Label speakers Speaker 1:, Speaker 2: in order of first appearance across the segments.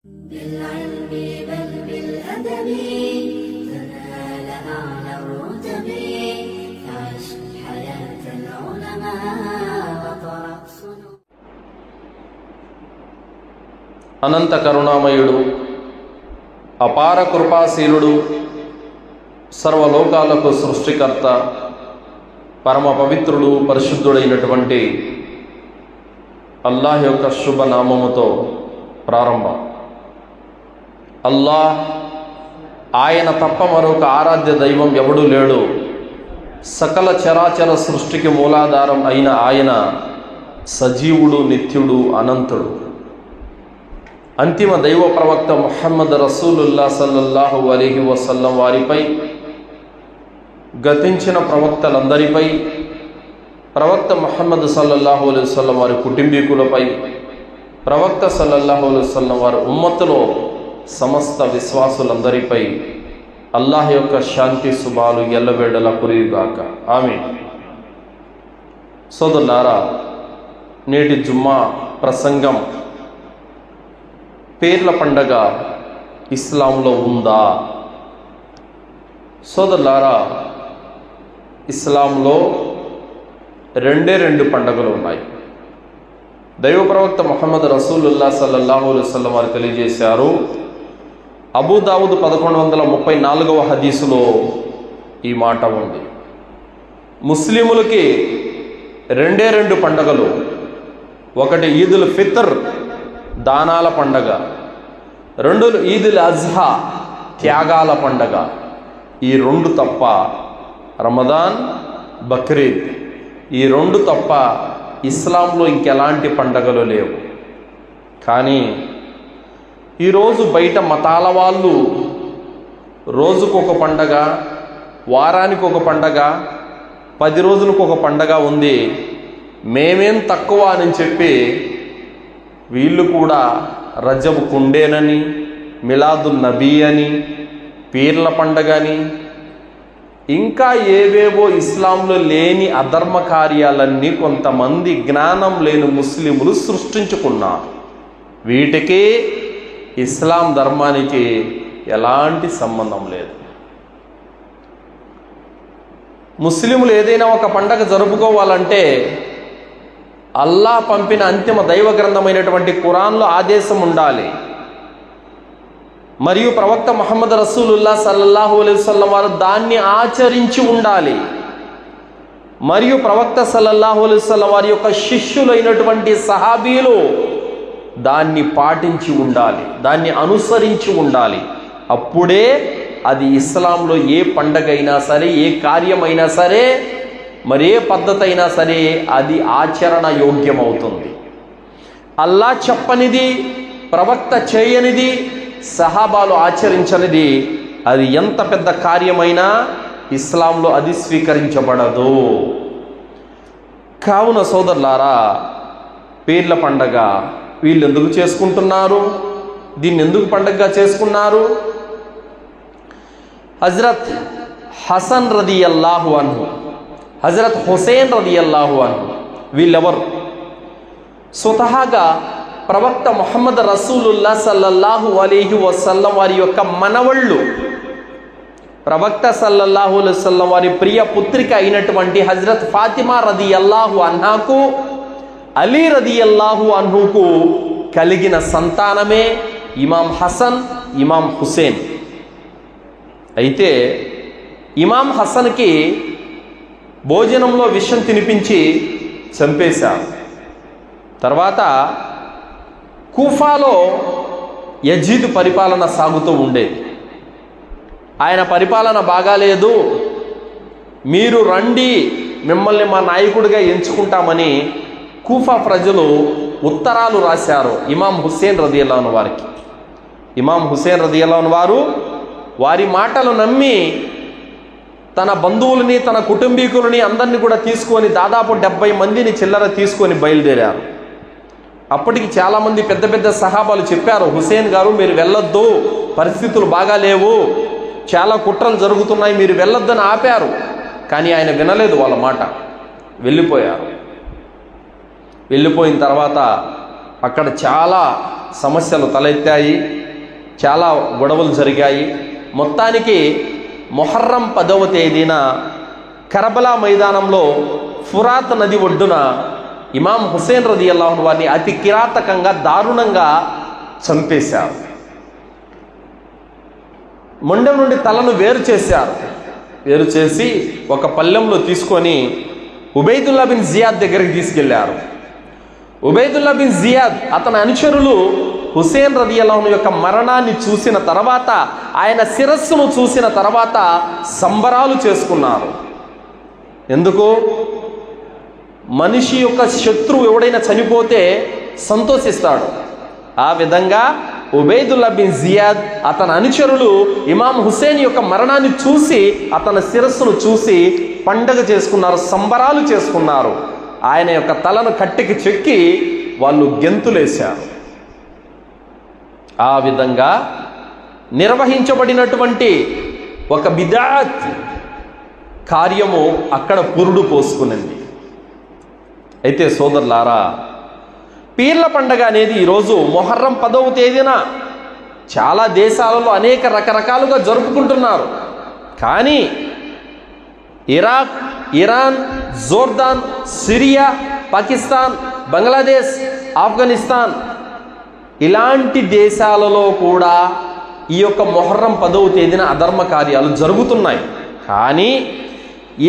Speaker 1: بالعلم بل بالأدب تنال أعلى الرتب فعش حياة العلماء وطرق صنوع.
Speaker 2: అనంత కరుణామయుడు, అపార కృపాశీలుడు, సర్వలోకాలకు సృష్టికర్త, పరమ పవిత్రుడు, పరిశుద్ధుడైనటువంటి అల్లాహ్ యొక్క శుభనామముతో ప్రారంభం. అల్లాహ్, ఆయన తప్ప మరొక ఆరాధ్య దైవం ఎవడూ లేడు. సకల చరాచర సృష్టికి మూలాధారం అయిన ఆయన సజీవుడు, నిత్యుడు, అనంతుడు. అంతిమ దైవ ప్రవక్త ముహమ్మద్ రసూలుల్లా సల్లల్లాహు అలైహి వసల్లం వారిపై, గతించిన ప్రవక్తలందరిపై, ప్రవక్త ముహమ్మద్ సల్లల్లాహు అలైహి వసల్లం వారి కుటుంబీకులపై, ప్రవక్త సల్లల్లాహు అలైహి వసల్లం వారి ఉమ్మతులో సమస్త విశ్వాసులందరిపై అల్లాహ్ యొక్క శాంతి శుభాలు ఎల్లవేళలా కురియుగాక. ఆమీన్. సోదరులారా, నేటి జుమ్మా ప్రసంగం పేర్ల పండగ ఇస్లాంలో ఉందా? సోదరులారా, ఇస్లాంలో రెండు పండుగలు ఉన్నాయి. దైవ ప్రవక్త ముహమ్మద్ రసూలుల్లా సల్లల్లాహు అలైహి వసల్లం వారు తెలియజేశారు. అబూదావుద్ 1134వ హదీసులో ఈ మాట ఉంది. ముస్లిములకి రెండు పండుగలు. ఒకటి ఈదుల్ ఫిత్ర్, దానాల పండగ. రెండు ఈదుల్ అజ్హా, త్యాగాల పండగ. ఈ రెండు తప్ప రమదాన్, బక్రీద్, ఈ రెండు తప్ప ఇస్లాంలో ఇంకెలాంటి పండగలు లేవు. కానీ ఈరోజు బయట మతాల వాళ్ళు రోజుకొక పండగ, వారానికి ఒక పండగ, 10 రోజులకు ఒక పండగ ఉంది, మేమేం తక్కువ అని చెప్పి వీళ్ళు కూడా రజబ్ కుండేనని, మిలాదున్ నబీ అని, పీర్ల పండగ అని, ఇంకా ఏవేవో ఇస్లాంలో లేని అధర్మ కార్యాలన్నీ కొంతమంది జ్ఞానం లేని ముస్లిములు సృష్టించుకున్నారు. వీటికి ఇస్లాం ధర్మానికి ఎలాంటి సంబంధం లేదు. ముస్లిములు ఏదైనా ఒక పండగ జరుపుకోవాలంటే అల్లాహ్ పంపిన అంతిమ దైవ గ్రంథమైనటువంటి ఖురాన్లో ఆదేశం ఉండాలి. మరియు ప్రవక్త ముహమ్మద్ రసూలుల్లా సల్లల్లాహు అలైహి వసల్లం వారు దాన్ని ఆచరించి ఉండాలి. మరియు ప్రవక్త సల్లల్లాహు అలైహి వసల్లం వారి యొక్క శిష్యులైనటువంటి సహాబీలు దాన్ని పాటించి ఉండాలి, దాన్ని అనుసరించి ఉండాలి. అప్పుడే అది ఇస్లాంలో ఏ పండగ అయినా సరే, ఏ కార్యమైనా సరే, మరే పద్ధతి అయినా సరే అది ఆచరణ యోగ్యమవుతుంది. అల్లాహ్ చెప్పనిది, ప్రవక్త చేయనిది, సహాబాలు ఆచరించనిది, అది ఎంత పెద్ద కార్యమైనా ఇస్లాంలో అది స్వీకరించబడదు. కావున సోదరులారా, పీర్ల పండగ వీళ్ళు ఎందుకు చేసుకుంటున్నారు? దీన్ని ఎందుకు పండగగా చేసుకున్నారు? హజరత్ హసన్ రదియల్లాహు అన్హు, హజరత్ హుసేన్ రదియల్లాహు అన్హు వీళ్ళెవరు? స్వతహాగా ప్రవక్త ముహమ్మద్ రసూలుల్లా సల్లల్లాహు అలైహి వసల్లం వారి యొక్క మనవళ్ళు. ప్రవక్త సల్లల్లాహు అలైహి వసల్లం వారి ప్రియ పుత్రిక అయినటువంటి హజరత్ ఫాతిమా రదియల్లాహు అన్హాకు, అలీ రదియల్లాహు అన్హుకు కలిగిన సంతానమే ఇమాం హసన్, ఇమాం హుసేన్. అయితే ఇమాం హసన్కి భోజనంలో విషం తినిపించి చంపేశారు. తర్వాత కూఫాలో యజీద్ పరిపాలన సాగుతూ ఉండేది. ఆయన పరిపాలన బాగాలేదు, మీరు రండి, మిమ్మల్ని మా నాయకుడిగా ఎంచుకుంటామని కూఫా ప్రజలు ఉత్తరాలు రాశారు ఇమాం హుసేన్ రదియల్లాహు అన్హు వారికి. ఇమాం హుసేన్ రదియల్లాహు అన్హు వారు వారి మాటలు నమ్మి తన బంధువులని, తన కుటుంబీకులని అందరినీ కూడా తీసుకొని దాదాపు 70 మందిని చిల్లర తీసుకొని బయలుదేరారు. అప్పటికి చాలామంది పెద్ద పెద్ద సహాబాలు చెప్పారు, హుసేన్ గారు మీరు వెళ్ళొద్దు, పరిస్థితులు బాగాలేవు, చాలా కుట్రలు జరుగుతున్నాయి, మీరు వెళ్ళొద్దని ఆపారు. కానీ ఆయన వినలేదు వాళ్ళ మాట, వెళ్ళిపోయారు. వెళ్ళిపోయిన తర్వాత అక్కడ చాలా సమస్యలు తలెత్తాయి, చాలా గొడవలు జరిగాయి. మొత్తానికి మొహర్రం 10వ తేదీన కర్బలా మైదానంలో ఫురాత్ నది ఒడ్డున ఇమాం హుసేన్ రదియల్లాహు అన్హు వారిని అతి కిరాతకంగా దారుణంగా చంపేశారు. మొండెం నుండి తలను వేరు చేశారు. వేరు చేసి ఒక పళ్ళెంలో తీసుకొని ఉబైదుల్లా బిన్ జియాద్ దగ్గరికి తీసుకెళ్లారు. ఉబైదుల్లా బిన్ జియాద్ అతని అనుచరులు హుసేన్ రదియల్లాహు అన్హు యొక్క మరణాన్ని చూసిన తర్వాత, ఆయన శిరస్సును చూసిన తర్వాత సంబరాలు చేసుకున్నారు. ఎందుకు? మనిషి యొక్క శత్రువు ఎవడైనా చనిపోతే సంతోషిస్తాడు. ఆ విధంగా ఉబైదుల్లా బిన్ జియాద్ అతని అనుచరులు ఇమాం హుసేన్ యొక్క మరణాన్ని చూసి, అతని శిరస్సును చూసి పండగ చేసుకున్నారు, సంబరాలు చేసుకున్నారు. ఆయన యొక్క తలను కట్టెకి చెక్కి వాళ్ళు గెంతులేశారు. ఆ విధంగా నిర్వహించబడినటువంటి ఒక బిదాత్ కార్యము అక్కడ పురుడు పోసుకునింది. అయితే సోదరులారా, పీర్ల పండగ అనేది ఈరోజు మొహర్రం 10వ తేదీన చాలా దేశాలలో అనేక రకరకాలుగా జరుపుకుంటున్నారు. కానీ Iraq, Iran, Jordan, Syria, Pakistan, Bangladesh, Afghanistan ఇలాంటి దేశాలలో కూడా ఈ యొక్క మొహర్రం 10వ తేదీన అధర్మ కార్యాలు జరుగుతున్నాయి. కానీ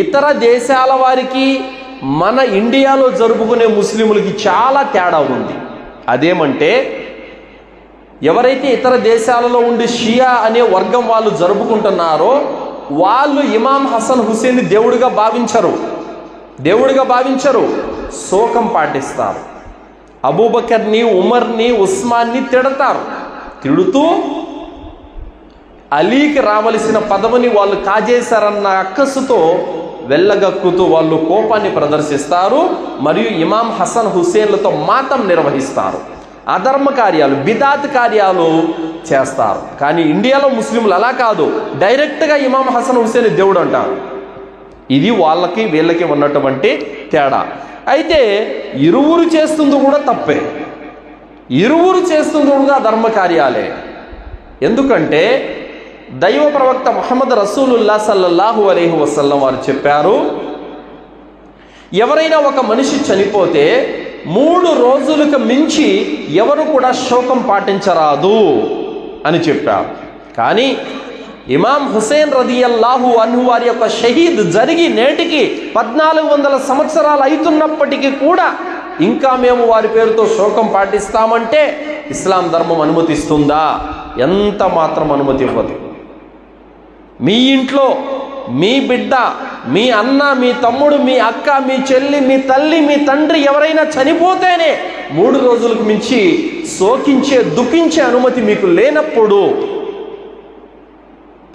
Speaker 2: ఇతర దేశాల వారికి మన ఇండియాలో జరుపుకునే ముస్లింలకి చాలా తేడా ఉంది. అదేమంటే, ఎవరైతే ఇతర దేశాలలో ఉండి షియా అనే వర్గం వాళ్ళు జరుపుకుంటున్నారో వాళ్ళు ఇమాం హసన్ హుసేన్ని దేవుడిగా భావించరు, శోకం పాటిస్తారు. అబూబకర్ని, ఉమర్ని, ఉస్మాన్ని తిడతారు. తిడుతూ అలీకి రావలసిన పదవిని వాళ్ళు కాజేశారన్న అక్కసుతో వెళ్ళగక్కుతూ వాళ్ళు కోపాన్ని ప్రదర్శిస్తారు. మరియు ఇమాం హసన్ హుసేన్లతో మాతం నిర్వహిస్తారు. అధర్మ కార్యాలు, బిదాత్ కార్యాలు చేస్తారు. కానీ ఇండియాలో ముస్లింలు అలా కాదు, డైరెక్ట్గా ఇమాం హసన్ హుసేన్ దేవుడు అంటారు. ఇది వాళ్ళకి వీళ్ళకి ఉన్నటువంటి తేడా. అయితే ఇరువురు చేస్తుంది కూడా తప్పే, ఇరువురు చేస్తుంది కూడా ధర్మ కార్యాలే. ఎందుకంటే దైవ ప్రవక్త ముహమ్మద్ రసూలుల్లా సల్లల్లాహు అలైహి వసల్లం వారు చెప్పారు, ఎవరైనా ఒక మనిషి చనిపోతే 3 రోజులకు మించి ఎవరు కూడా శోకం పాటించరాదు అని చెప్పారు. కానీ ఇమాం హుసేన్ రదియల్లాహు అన్హు వారి యొక్క షహీద్ జరిగి నేటికి 1400 సంవత్సరాలు అవుతున్నప్పటికీ కూడా ఇంకా మేము వారి పేరుతో శోకం పాటిస్తామంటే ఇస్లాం ధర్మం అనుమతిస్తుందా? ఎంత మాత్రం అనుమతి ఇవ్వదు. మీ ఇంట్లో మీ బిడ్డ, మీ అన్న, మీ తమ్ముడు, మీ అక్క, మీ చెల్లి, మీ తల్లి, మీ తండ్రి ఎవరైనా చనిపోతేనే 3 రోజులకు మించి శోకించే, దుఃఖించే అనుమతి మీకు లేనప్పుడు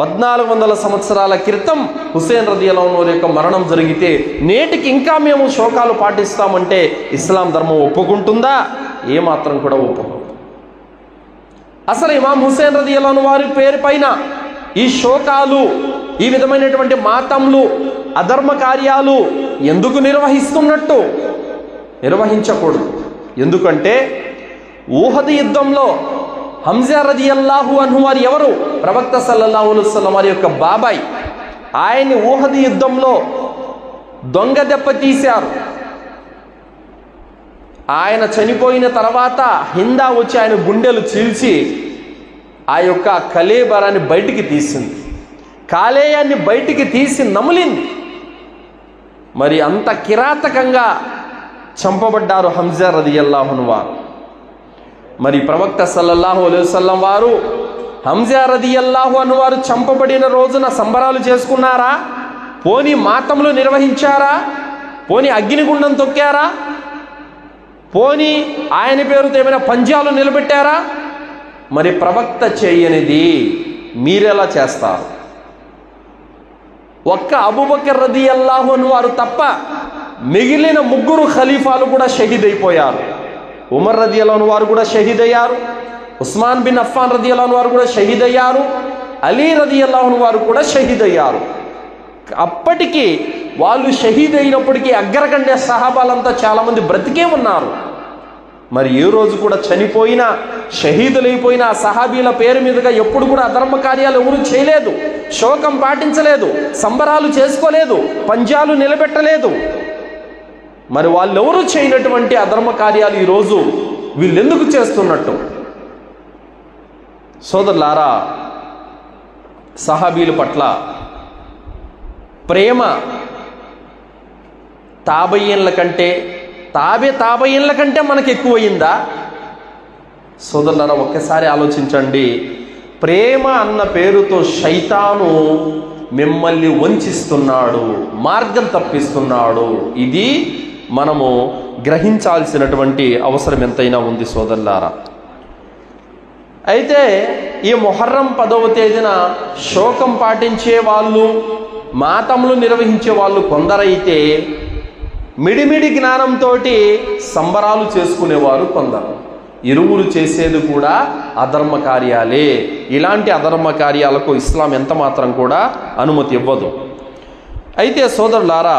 Speaker 2: 1400 సంవత్సరాల క్రితం హుసేన్ రదియల్లాహు అన్హు యొక్క మరణం జరిగితే నేటికి ఇంకా మేము శోకాలు పాటిస్తామంటే ఇస్లాం ధర్మం ఒప్పుకుంటుందా? ఏమాత్రం కూడా ఒప్పుకోదు. అసలు ఇమాం హుసేన్ రదియల్లాహు అన్హు వారి పేరు పైన ఈ శోకాలు, ఈ విధమైనటువంటి మాతంలు, అధర్మ కార్యాలు ఎందుకు నిర్వహిస్తున్నట్టు? నిర్వహించకూడదు. ఎందుకంటే ఊహద్ యుద్ధంలో హంజా రదియల్లాహు అన్హు వారు ఎవరు? ప్రవక్త సల్లల్లాహు అలైహి వసల్లం వారి యొక్క బాబాయ్. ఆయన్ని ఊహద్ యుద్ధంలో దొంగ దెబ్బ తీశారు. ఆయన చనిపోయిన తర్వాత హిందా వచ్చి ఆయన గుండెలు చీల్చి ఆ యొక్క కలేబరాన్ని బయటికి తీసింది, కాలేయాన్ని బయటికి తీసి నమిలింది. మరి అంత కిరాతకంగా చంపబడ్డారు హంజా రదియల్లాహు అన్హు వారు. మరి ప్రవక్త సల్లల్లాహు అలైహి వసల్లం వారు హంజా రదియల్లాహు అన్హు వారు చంపబడిన రోజున సంబరాలు చేసుకున్నారా? పోనీ మాతములు నిర్వహించారా? పోనీ అగ్నిగుండం తొక్కారా? పోనీ ఆయన పేరుతో ఏమైనా పంజాలు నిలబెట్టారా? మరి ప్రవక్త చేయనిది మీరెలా చేస్తారు? ఒక్క అబూబకర్ రదియల్లాహు అన్హు వారు తప్ప మిగిలిన 3 ఖలీఫాలు కూడా షహీద్ అయిపోయారు. ఉమర్ రదియల్లాహు అన్హు వారు కూడా షహీద్ అయ్యారు, ఉస్మాన్ బిన్ అఫ్ఫాన్ రదియల్లాహు అన్హు వారు కూడా షహీద్ అయ్యారు, అలీ రదియల్లాహు అన్హు వారు కూడా షహీద్ అయ్యారు. అప్పటికి వాళ్ళు షహీద్ అయినప్పటికీ అగ్రగణ్య సహాబాలంతా చాలామంది బ్రతికే ఉన్నారు. మరి ఏ రోజు కూడా చనిపోయిన షహీదులైపోయిన సహాబీల పేరు మీదుగా ఎప్పుడు కూడా అధర్మ కార్యాలు ఎవరు చేయలేదు, శోకం పాటించలేదు, సంబరాలు చేసుకోలేదు, పంజాలు నిలబెట్టలేదు. మరి వాళ్ళెవరూ చేయనటువంటి అధర్మ కార్యాలు ఈరోజు వీళ్ళెందుకు చేస్తున్నట్టు? సోదరులారా, సహాబీల పట్ల ప్రేమ తాబయ్యన్ల కంటే మనకు ఎక్కువయిందా? సోదరులారా, ఒక్కసారి ఆలోచించండి. ప్రేమ అన్న పేరుతో శైతాను మిమ్మల్ని వంచిస్తున్నాడు, మార్గం తప్పిస్తున్నాడు. ఇది మనము గ్రహించాల్సినటువంటి అవసరం ఎంతైనా ఉంది సోదరులారా. అయితే ఈ మొహర్రం 10వ తేదీన శోకం పాటించే వాళ్ళు, మాతములు నిర్వహించే వాళ్ళు కొందరైతే మిడిమిడి జ్ఞానంతో సంబరాలు చేసుకునేవారు కొందరు. ఇరువురు చేసేది కూడా అధర్మ కార్యాలే. ఇలాంటి అధర్మ కార్యాలకు ఇస్లాం ఎంత మాత్రం కూడా అనుమతి ఇవ్వదు. అయితే సోదరులారా,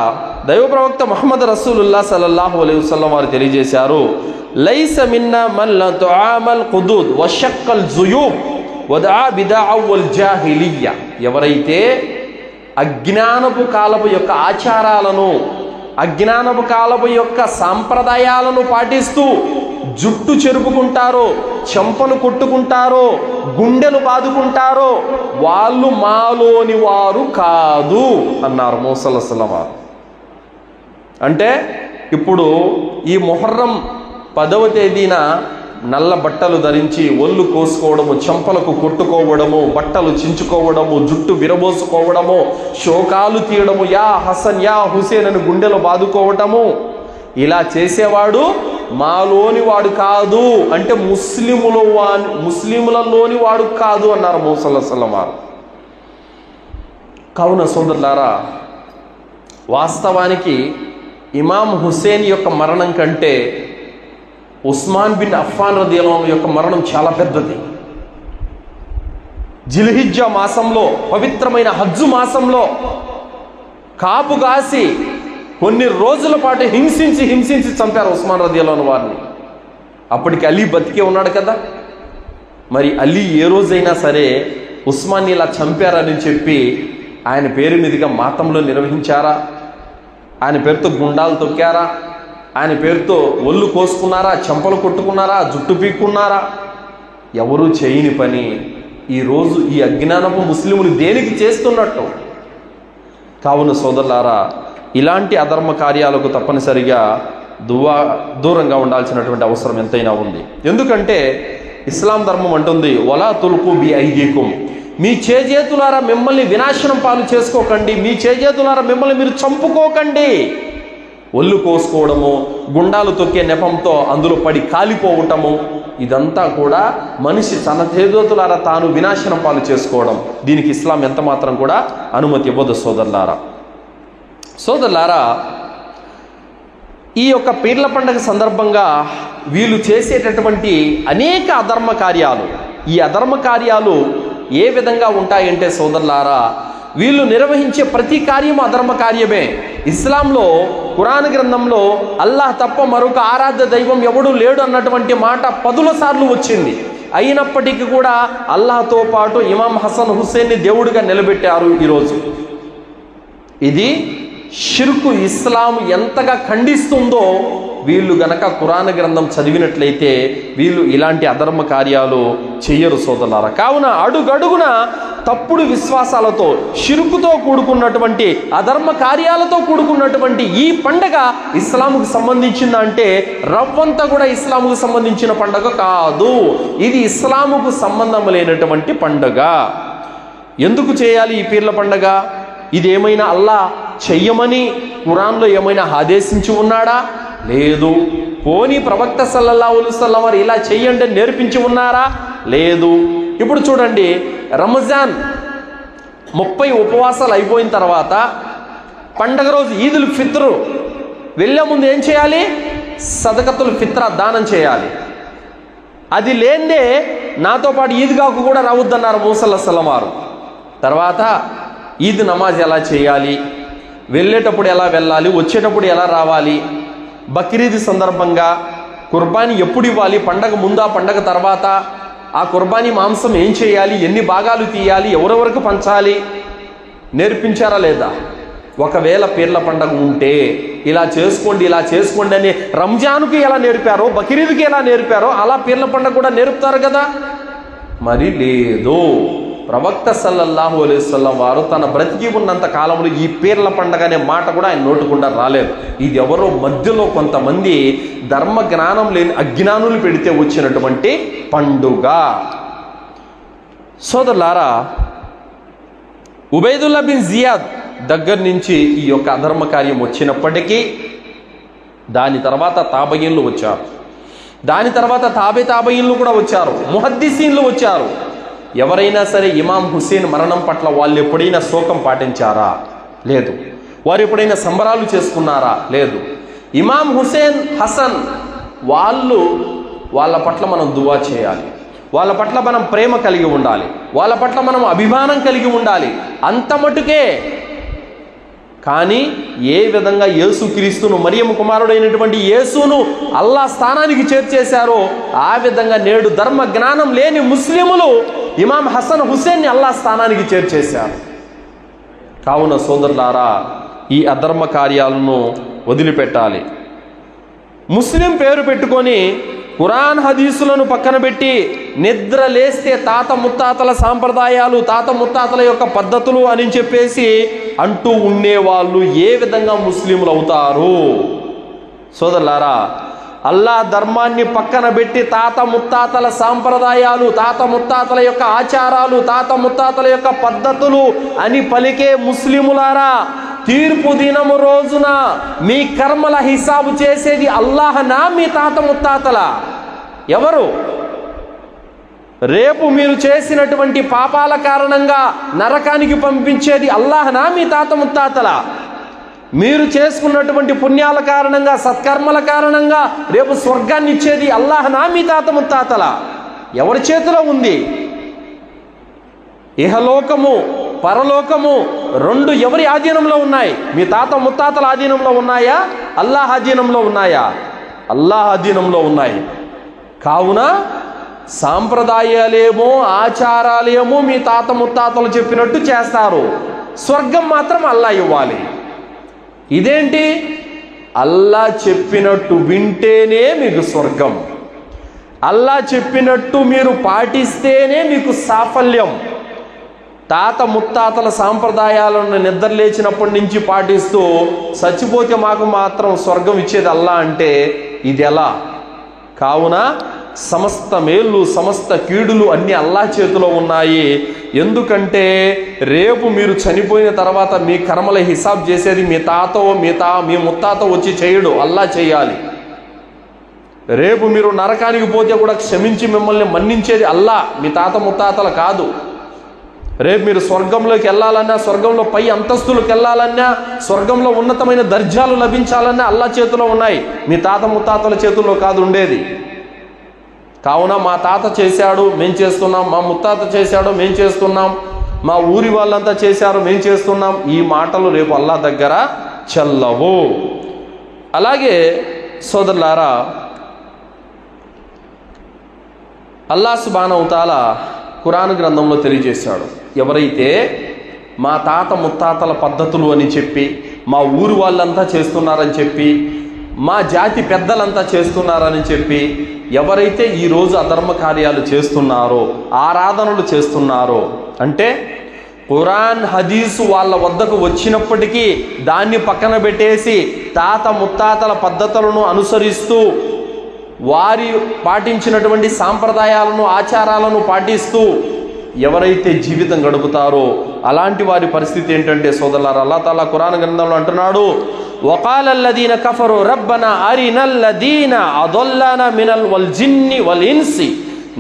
Speaker 2: దైవ ప్రవక్త ముహమ్మద్ రసూలుల్లాహ్ సల్లల్లాహు అలైహి వసల్లం వారు తెలియజేశారు, లైస మిన్నా మన్ లా తుఆమల్ ఖుదూద్ వషక్కల్ జుయూబ్ వదా బిదాఅ వల్ జాహిలియ్య. ఎవరైతే అజ్ఞానపు కాలపు యొక్క ఆచారాలను, అజ్ఞానపు కాలపు యొక్క సాంప్రదాయాలను పాటిస్తూ జుట్టు చెరుపుకుంటారో, చెంపలు కొట్టుకుంటారో, గుండెలు బాదుకుంటారో వాళ్ళు మాలోని వారు కాదు అన్నారు ముసల్లల్లాహు వారు. అంటే ఇప్పుడు ఈ మొహర్రం 10వ తేదీన నల్ల బట్టలు ధరించి ఒళ్ళు కోసుకోవడము, చెంపలకు కొట్టుకోవడము, బట్టలు చించుకోవడము, జుట్టు విరబోసుకోవడము, శోకాలు తీయడము, యా హసన్ యా హుసేన్ అని గుండెలు బాదుకోవటము, ఇలా చేసేవాడు మాలోని వాడు కాదు, అంటే ముస్లిములలోని వాడు కాదు అన్నారు ముసల్లల్లాహు వారు. కావున సోదరులారా, వాస్తవానికి ఇమాం హుసేన్ యొక్క మరణం కంటే ఉస్మాన్ బిన్ అఫ్ఫాన్ రదియల్లాహు అన్హు యొక్క మరణం చాలా పెద్దది. జిల్హిజ్జా మాసంలో, పవిత్రమైన హజ్జు మాసంలో కాపు కాసి కొన్ని రోజుల పాటు హింసించి చంపారు ఉస్మాన్ రదియల్లాహు అన్హు వారిని. అప్పటికి అలీ బతికే ఉన్నాడు కదా. మరి అలీ ఏ రోజైనా సరే ఉస్మాన్ని ఇలా చంపారని చెప్పి ఆయన పేరు మీదుగా మాతంలో నిర్వహించారా? ఆయన పేరుతో గుండాలు తొక్కారా? ఆయన పేరుతో ఒళ్ళు కోసుకున్నారా? చెంపలు కొట్టుకున్నారా? జుట్టు పీక్కున్నారా? ఎవరూ చేయని పని ఈరోజు ఈ అజ్ఞానపు ముస్లిములు దేనికి చేస్తున్నట్టు? కావున సోదరులారా, ఇలాంటి అధర్మ కార్యాలకు తప్పనిసరిగా దూరంగా ఉండాల్సినటువంటి అవసరం ఎంతైనా ఉంది. ఎందుకంటే ఇస్లాం ధర్మం అంటుంది, వలా తుల్కు బి ఐదీకుం, మీ చేజేతులారా మిమ్మల్ని వినాశనం పాలు చేసుకోకండి, మీ చేజేతులారా మిమ్మల్ని మీరు చంపుకోకండి. ఒళ్ళు కోసుకోవడము, గుండాలు తొక్కే నెపంతో అందులో పడి కాలిపోవటము, ఇదంతా కూడా మనిషి తన చేజేతులారా తాను వినాశనం పాలు చేసుకోవడం. దీనికి ఇస్లాం ఎంత మాత్రం కూడా అనుమతి ఇవ్వదు సోదరులారా. ఈ యొక్క పీర్ల పండుగ సందర్భంగా వీళ్ళు చేసేటటువంటి అనేక అధర్మ కార్యాలు, ఈ అధర్మ కార్యాలు ఏ విధంగా ఉంటాయంటే సోదరులారా, వీళ్ళు నిర్వహించే ప్రతి కార్యము అధర్మ కార్యమే. ఇస్లాంలో ఖురాన్ గ్రంథంలో అల్లాహ్ తప్ప మరొక ఆరాధ్య దైవం ఎవడూ లేడు అన్నటువంటి మాట 10 సార్లు వచ్చింది. అయినప్పటికీ కూడా అల్లాహ్తో పాటు ఇమాం హసన్ హుస్సేన్ని దేవుడిగా నిలబెట్టారు. ఈరోజు ఇది షిర్కు ఇస్లాం ఎంతగా ఖండిస్తుందో వీళ్ళు గనక ఖురాన్ గ్రంథం చదివినట్లయితే వీళ్ళు ఇలాంటి అధర్మ కార్యాలు చెయ్యరు సోదరులారా. కావున అడుగడుగున తప్పుడు విశ్వాసాలతో, షిర్కుతో కూడుకున్నటువంటి అధర్మ కార్యాలతో కూడుకున్నటువంటి ఈ పండగ ఇస్లాముకు సంబంధించిందా అంటే రవ్వంతా కూడా ఇస్లాముకు సంబంధించిన పండగ కాదు. ఇది ఇస్లాముకు సంబంధం లేనటువంటి పండగ. ఎందుకు చేయాలి ఈ పీర్ల పండగ? ఇది ఏమైనా అల్లాహ్ చెయ్యమని ఖురాన్లో ఏమైనా ఆదేశించి ఉన్నాడా? లేదు. పోనీ ప్రవక్త సల్లల్లాహు అలైహి వసల్లం వారు ఇలా చెయ్యండి నేర్పించి ఉన్నారా? లేదు. ఇప్పుడు చూడండి, రంజాన్ 30 ఉపవాసాలు అయిపోయిన తర్వాత పండగ రోజు ఈదుల్ ఫిత్ర్ వెళ్ళే ముందు ఏం చేయాలి? సదకతుల్ ఫిత్రా దానం చేయాలి. అది లేదే నాతో పాటు ఈద్గాకు కూడా రావద్దన్నారు ముసల్లల్లాహు వారు. తర్వాత ఈద్ నమాజ్ ఎలా చేయాలి, వెళ్ళేటప్పుడు ఎలా వెళ్ళాలి, వచ్చేటప్పుడు ఎలా రావాలి, బక్రీద్ సందర్భంగా కుర్బానీ ఎప్పుడు ఇవ్వాలి, పండగ ముందా పండగ తర్వాత, ఆ కుర్బానీ మాంసం ఏం చేయాలి, ఎన్ని భాగాలు తీయాలి, ఎవరెవరికి పంచాలి నేర్పించారా లేదా? ఒకవేళ పీర్ల పండగ ఉంటే ఇలా చేసుకోండి అని రంజాన్కి ఎలా నేర్పారో, బక్రీద్కి ఎలా నేర్పారో అలా పీర్ల పండగ కూడా నేర్పుతారు కదా. మరి లేదు. ప్రవక్త సల్లల్లాహు అలైహి వసల్లం వారు తన బ్రతికి ఉన్నంత కాలంలో ఈ పీర్ల పండగ అనే మాట కూడా ఆయన నోటుకుండా రాలేదు. ఇది ఎవరో మధ్యలో కొంతమంది ధర్మ జ్ఞానం లేని అజ్ఞానులు పెడితే వచ్చినటువంటి పండుగ. సోదరులారా, ఉబైదుల్లా బిన్ జియాద్ దగ్గర నుంచి ఈ యొక్క అధర్మ కార్యం వచ్చినప్పటికీ దాని తర్వాత తాబయీన్లు వచ్చారు, దాని తర్వాత తాబేయిన్లు కూడా వచ్చారు, ముహద్దీసీన్లు వచ్చారు. ఎవరైనా సరే ఇమాం హుస్సేన్ మరణం పట్ల వాళ్ళు ఎప్పుడైనా శోకం పాటించారా? లేదు. వారు ఎప్పుడైనా సంబరాలు చేసుకున్నారా? లేదు. ఇమాం హుస్సేన్, హసన్ వాళ్ళ పట్ల మనం దువా చేయాలి, వాళ్ళ పట్ల మనం ప్రేమ కలిగి ఉండాలి, వాళ్ళ పట్ల మనం అభిమానం కలిగి ఉండాలి, అంత మటుకే. కానీ ఏ విధంగా యేసుక్రీస్తును, మరియమ్మ కుమారుడైనటువంటి యేసును అల్లా స్థానానికి చేర్చేశారో ఆ విధంగా నేడు ధర్మ జ్ఞానం లేని ముస్లిములు ఇమాం హసన్ హుస్సేన్ని అల్లా స్థానానికి చేర్చేశారు. కావున సోదరులారా, ఈ అధర్మ కార్యాలను వదిలిపెట్టాలి. ముస్లిం పేరు పెట్టుకొని ఖురాన్ హదీసులను పక్కన పెట్టి నిద్ర లేస్తే తాత ముత్తాతల సాంప్రదాయాలు, తాత ముత్తాతల యొక్క పద్ధతులు అని చెప్పేసి అంటూ ఉండేవాళ్ళు ఏ విధంగా ముస్లింలు అవుతారు? సోదరులారా, అల్లా ధర్మాన్ని పక్కన పెట్టి తాత ముత్తాతల సాంప్రదాయాలు, తాత ముత్తాతల యొక్క ఆచారాలు, తాత ముత్తాతల యొక్క పద్ధతులు అని పలికే ముస్లిములారా, తీర్పు దినము రోజున మీ కర్మల హిసాబు చేసేది అల్లాహనా, మీ తాత ముత్తాతల? ఎవరు? రేపు మీరు చేసినటువంటి పాపాల కారణంగా నరకానికి పంపించేది అల్లాహనా, మీ తాత ముత్తాతల? మీరు చేసుకున్నటువంటి పుణ్యాల కారణంగా, సత్కర్మల కారణంగా రేపు స్వర్గాన్ని ఇచ్చేది అల్లాహనా, మీ తాత ముత్తాతల? ఎవరి చేతిలో ఉంది? ఇహలోకము, పరలోకము రెండు ఎవరి ఆధీనంలో ఉన్నాయి? మీ తాత ముత్తాతల ఆధీనంలో ఉన్నాయా? అల్లాహ్ ఆధీనంలో ఉన్నాయా? అల్లాహ్ ఆధీనంలో ఉన్నాయి. కావున సాంప్రదాయాలేమో, ఆచారాలేమో మీ తాత ముత్తాతలు చెప్పినట్టు చేస్తారు, స్వర్గం మాత్రం అల్లా ఇవ్వాలి. ఇదేంటి? అల్లా చెప్పినట్టు వింటేనే మీకు స్వర్గం, అల్లా చెప్పినట్టు మీరు పాటిస్తేనే మీకు సాఫల్యం. తాత ముత్తాతల సాంప్రదాయాలను నిద్ర లేచినప్పటి నుంచి పాటిస్తూ చచ్చిపోతే మాకు మాత్రం స్వర్గం ఇచ్చేది అల్లా అంటే ఇది ఎలా? కావున సమస్త మేళ్ళు, సమస్త కీడులు అన్నీ అల్లా చేతిలో ఉన్నాయి. ఎందుకంటే రేపు మీరు చనిపోయిన తర్వాత మీ కర్మల హిసాబ్ చేసేది మీ తాతో మీ ముత్తాత వచ్చి చేయడు, అల్లా చేయాలి. రేపు మీరు నరకానికి పోతే కూడా క్షమించి మిమ్మల్ని మన్నించేది అల్లా, మీ తాత ముత్తాతలు కాదు. రేపు మీరు స్వర్గంలోకి వెళ్ళాలన్నా, స్వర్గంలో పై అంతస్తులకు వెళ్ళాలన్నా, స్వర్గంలో ఉన్నతమైన దర్జాలు లభించాలన్నా అల్లా చేతిలో ఉన్నాయి, మీ తాత ముత్తాతల చేతుల్లో కాదు ఉండేది. కావున మా తాత చేశాడు మేం చేస్తున్నాం, మా ముత్తాత చేశాడు మేం చేస్తున్నాం, మా ఊరి వాళ్ళంతా చేశారు మేం చేస్తున్నాం, ఈ మాటలు రేపు అల్లా దగ్గర చెల్లవు. అలాగే సోదరులారా, అల్లాహ్ సుబ్హానహు తఆలా ఖురాన్ గ్రంథంలో తెలియజేశాడు, ఎవరైతే మా తాత ముత్తాతల పద్ధతులు అని చెప్పి, మా ఊరు వాళ్ళంతా చేస్తున్నారని చెప్పి, మా జాతి పెద్దలంతా చేస్తున్నారని చెప్పి ఎవరైతే ఈరోజు అధర్మ కార్యాలు చేస్తున్నారో, ఆరాధనలు చేస్తున్నారో, అంటే ఖురాన్ హదీసు వాళ్ళ వద్దకు వచ్చినప్పటికీ దాన్ని పక్కన పెట్టేసి తాత ముత్తాతల పద్ధతులను అనుసరిస్తూ వారి పాటించినటువంటి సాంప్రదాయాలను, ఆచారాలను పాటిస్తూ ఎవరైతే జీవితం గడుపుతారో అలాంటి వారి పరిస్థితి ఏంటంటే సోదరులారా, అల్లాహ్ తాలా ఖురాన్ గ్రంథంలో అంటున్నాడు, వకాల అల్లదీన కఫరు రబ్బనా అరినల్లదీన అదల్లనా మినల్ వల్ జిన్ని వల్ ఇన్సి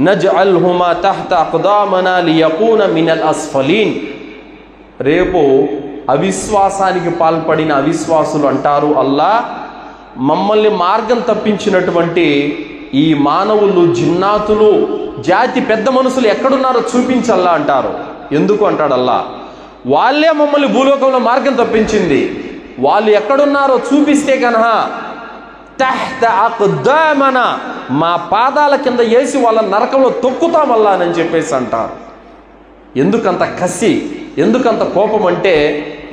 Speaker 2: నజ్అల్హుమా తహ్త అక్దామనా లియకూన మినల్ అస్ఫలీన్. రేపు అవిశ్వాసానికి పాల్పడిన అవిశ్వాసులు అంటారు, అల్లా మమ్మల్ని మార్గం తప్పించినటువంటి ఈ మానవులు, జిన్నాతులు, జాతి పెద్ద మనుషులు ఎక్కడున్నారో చూపించల్లా అంటారు. ఎందుకు అంటాడు అల్లా? వాళ్ళే మమ్మల్ని భూలోకంలో మార్గం తప్పించింది, వాళ్ళు ఎక్కడున్నారో చూపిస్తే కనుక తహ్త అక్దామనా, మా పాదాల కింద వేసి వాళ్ళ నరకంలో తొక్కుతామల్లా అని చెప్పేసి అంటారు. ఎందుకంత కసి, ఎందుకంత కోపం అంటే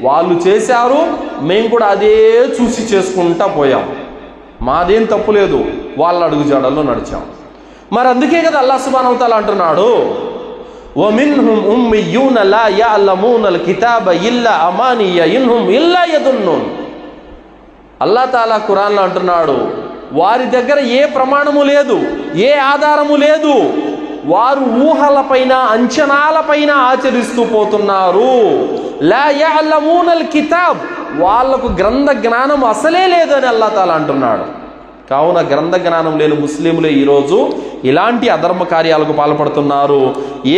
Speaker 2: వాళ్ళు చేశారు, మేము కూడా అదే చూసి చేసుకుంటా పోయాం, మాదేం తప్పు లేదు, వాళ్ళ అడుగుజాడల్లో నడిచాం. మరి అందుకే కదా అల్లాహ్ సుబ్హానహు వ తఆలా అంటున్నాడు, وَمِنْهُمْ أُمِّيُّونَ لَا يَعْلَمُونَ الْكِتَابَ إِلَّا أَمَانِيَّ إِنْ هُمْ إِلَّا يَظُنُّونَ. అల్లాహ్ తాలా ఖురాన్లో అంటున్నాడు, వారి దగ్గర ఏ ప్రమాణము లేదు, ఏ ఆధారము లేదు, వారు ఊహలపైన అంచనాలపైన ఆచరిస్తూ పోతున్నారు. లా యఅలమూనల్ కితాబ్, వాళ్లకు గ్రంథ జ్ఞానం అసలే లేదని అల్లాహ్ తాలా అంటున్నాడు. కావున గ్రంథ జ్ఞానం లేని ముస్లింలే ఈరోజు ఇలాంటి అధర్మ కార్యాలకు పాల్పడుతున్నారు.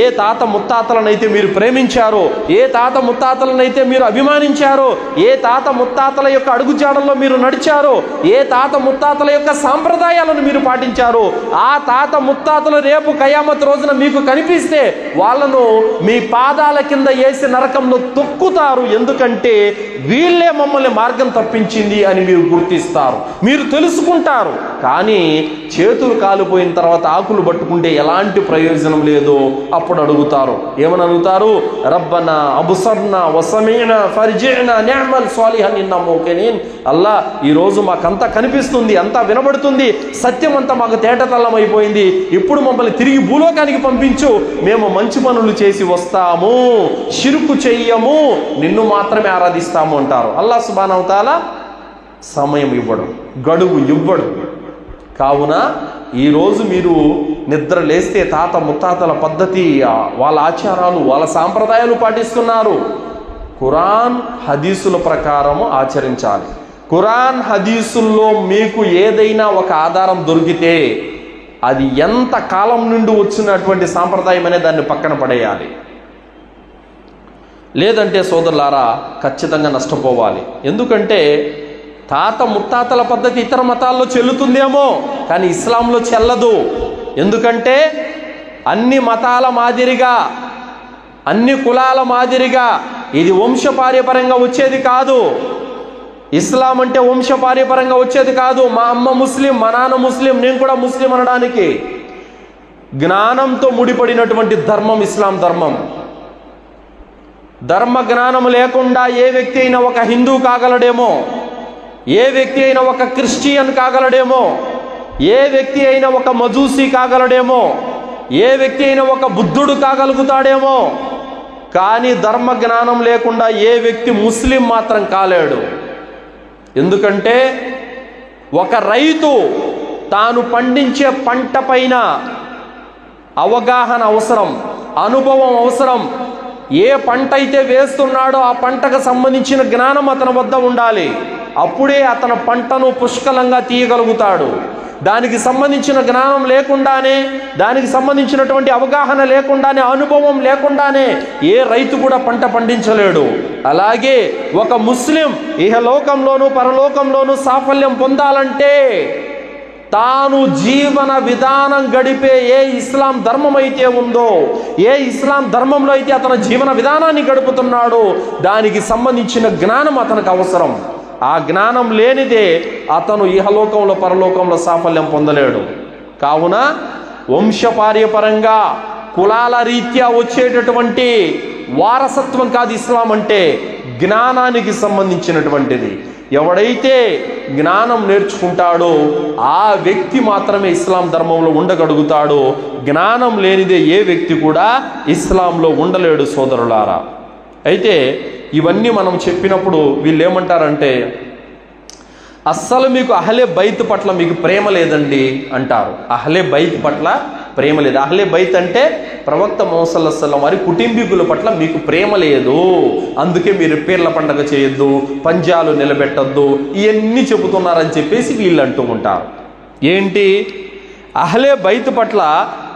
Speaker 2: ఏ తాత ముత్తాతలనైతే మీరు ప్రేమించారో, ఏ తాత ముత్తాతలనైతే మీరు అభిమానించారో, ఏ తాత ముత్తాతల యొక్క అడుగుజాడల్లో మీరు నడిచారో, ఏ తాత ముత్తాతల యొక్క సాంప్రదాయాలను మీరు పాటించారో, ఆ తాత ముత్తాతలు రేపు కయామత్ రోజున మీకు కనిపిస్తే వాళ్ళను మీ పాదాల కింద వేసి నరకంలో తొక్కుతారు. ఎందుకంటే వీళ్ళే మమ్మల్ని మార్గం తప్పించింది అని మీరు గుర్తిస్తారు, మీరు తెలుసుకుంటారు. కానీ చేతులు కాలిపోయిన తర్వాత ఆకులు పట్టుకుంటే ఎలాంటి ప్రయోజనం లేదు. అప్పుడు అడుగుతారు, ఏమని అడుగుతారు? రబ్బనా అబ్సర్నా వసమీనా ఫర్జినా నిఅమల్ సాలిహన్ ఇన్నా మూకినీన్. అల్లా, ఈరోజు మాకంతా కనిపిస్తుంది, అంతా వినబడుతుంది, సత్యం అంతా మాకు తేటతల్లం అయిపోయింది, ఇప్పుడు మమ్మల్ని తిరిగి భూలోకానికి పంపించు, మేము మంచి పనులు చేసి వస్తాము, షిర్కు చెయ్యము, నిన్ను మాత్రమే ఆరాధిస్తాము అంటారు. అల్లాహ్ సుబ్హానహు వ తఆలా సమయం ఇవ్వడు, గడువు ఇవ్వడు. కావున ఈరోజు మీరు నిద్ర లేస్తే తాత ముత్తాతల పద్ధతి, వాళ్ళ ఆచారాలు, వాళ్ళ సాంప్రదాయాలు పాటిస్తున్నారు. ఖురాన్ హదీసుల ప్రకారము ఆచరించాలి. ఖురాన్ హదీసుల్లో మీకు ఏదైనా ఒక ఆధారం దొరికితే అది ఎంత కాలం నుండి వచ్చినటువంటి సాంప్రదాయం అనే దాన్ని పక్కన పడేయాలి. లేదంటే సోదరులారా ఖచ్చితంగా నష్టపోవాలి. ఎందుకంటే తాత ముత్తాతల పద్ధతి ఇతర మతాల్లో చెల్లుతుందేమో, కానీ ఇస్లాంలో చెల్లదు. ఎందుకంటే అన్ని మతాల మాదిరిగా, అన్ని కులాల మాదిరిగా ఇది వంశపార్యపరంగా వచ్చేది కాదు. ఇస్లాం అంటే వంశపార్యపరంగా వచ్చేది కాదు. మా అమ్మ ముస్లిం, మా నాన్న ముస్లిం, నేను కూడా ముస్లిం అనడానికి జ్ఞానంతో ముడిపడినటువంటి ధర్మం ఇస్లాం ధర్మం. ధర్మ జ్ఞానం లేకుండా ఏ వ్యక్తి అయినా ఒక హిందూ కాగలడేమో, ఏ వ్యక్తి అయినా ఒక క్రిస్టియన్ కాగలడేమో, ఏ వ్యక్తి అయినా ఒక మజూసి కాగలడేమో, ఏ వ్యక్తి అయినా ఒక బుద్ధుడు కాగలుగుతాడేమో, కానీ ధర్మ జ్ఞానం లేకుండా ఏ వ్యక్తి ముస్లిం మాత్రం కాలేడు. ఎందుకంటే ఒక రైతు తాను పండించే పంట పైన అవగాహన అవసరం, అనుభవం అవసరం. ఏ పంట అయితే వేస్తున్నాడో ఆ పంటకు సంబంధించిన జ్ఞానం అతని వద్ద ఉండాలి. అప్పుడే అతను పంటను పుష్కలంగా తీయగలుగుతాడు. దానికి సంబంధించిన జ్ఞానం లేకుండానే, దానికి సంబంధించినటువంటి అవగాహన లేకుండానే, అనుభవం లేకుండానే ఏ రైతు కూడా పంట పండించలేడు. అలాగే ఒక ముస్లిం ఇహలోకంలోనూ పరలోకంలోనూ సాఫల్యం పొందాలంటే తాను జీవన విధానం గడిపే ఏ ఇస్లాం ధర్మం అయితే ఉందో, ఏ ఇస్లాం ధర్మంలో అయితే అతను జీవన విధానాన్ని గడుపుతున్నాడో దానికి సంబంధించిన జ్ఞానం అతనికి అవసరం. ఆ జ్ఞానం లేనిదే అతను ఇహలోకంలో పరలోకంలో సాఫల్యం పొందలేడు. కావున వంశపార్యపరంగా కులాల రీత్యా వచ్చేటటువంటి వారసత్వం కాదు ఇస్లాం అంటే, జ్ఞానానికి సంబంధించినటువంటిది. ఎవడైతే జ్ఞానం నేర్చుకుంటాడో ఆ వ్యక్తి మాత్రమే ఇస్లాం ధర్మంలో ఉండగలుగుతాడు. జ్ఞానం లేనిదే ఏ వ్యక్తి కూడా ఇస్లాంలో ఉండలేడు సోదరులారా. అయితే ఇవన్నీ మనం చెప్పినప్పుడు వీళ్ళు ఏమంటారంటే, అస్సలు మీకు అహ్లే బైత్ పట్ల మీకు ప్రేమ లేదండి అంటారు. అహ్లే బైత్ పట్ల ప్రేమ లేదు. అహ్లే బైత్ అంటే ప్రవక్త ముహమ్మద్ సల్లల్లాహు అలైహి వసల్లం వారి కుటుంబీకుల పట్ల మీకు ప్రేమ లేదు, అందుకే మీరు పీర్ల పండగ చేయొద్దు, పంజాలు నిలబెట్టద్దు, ఇవన్నీ చెబుతున్నారని చెప్పేసి వీళ్ళు అంటూ ఉంటారు. ఏంటి అహ్లే బైత్ పట్ల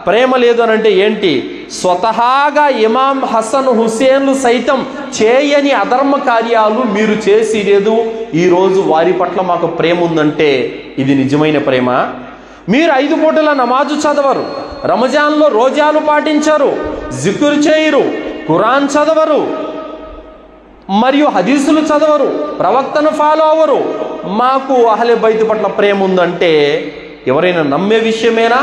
Speaker 2: ప్రేమ లేదు అని అంటే ఏంటి? స్వతహాగా ఇమాం హసన్ హుసేన్లు సైతం చేయని అధర్మ కార్యాలు మీరు చేసి లేదు, ఈరోజు వారి పట్ల మాకు ప్రేమ ఉందంటే ఇది నిజమైన ప్రేమ? మీరు 5 పూటల నమాజు చదవరు, రంజాన్లో రోజాలు పాటించరు, జిక్ర్ చేయరు, ఖురాన్ చదవరు, మరియు హదీసులు చదవరు, ప్రవక్తను ఫాలో అవ్వరు, మాకు అహ్లే బైత్ పట్ల ప్రేమ ఉందంటే ఎవరైనా నమ్మే విషయమేనా?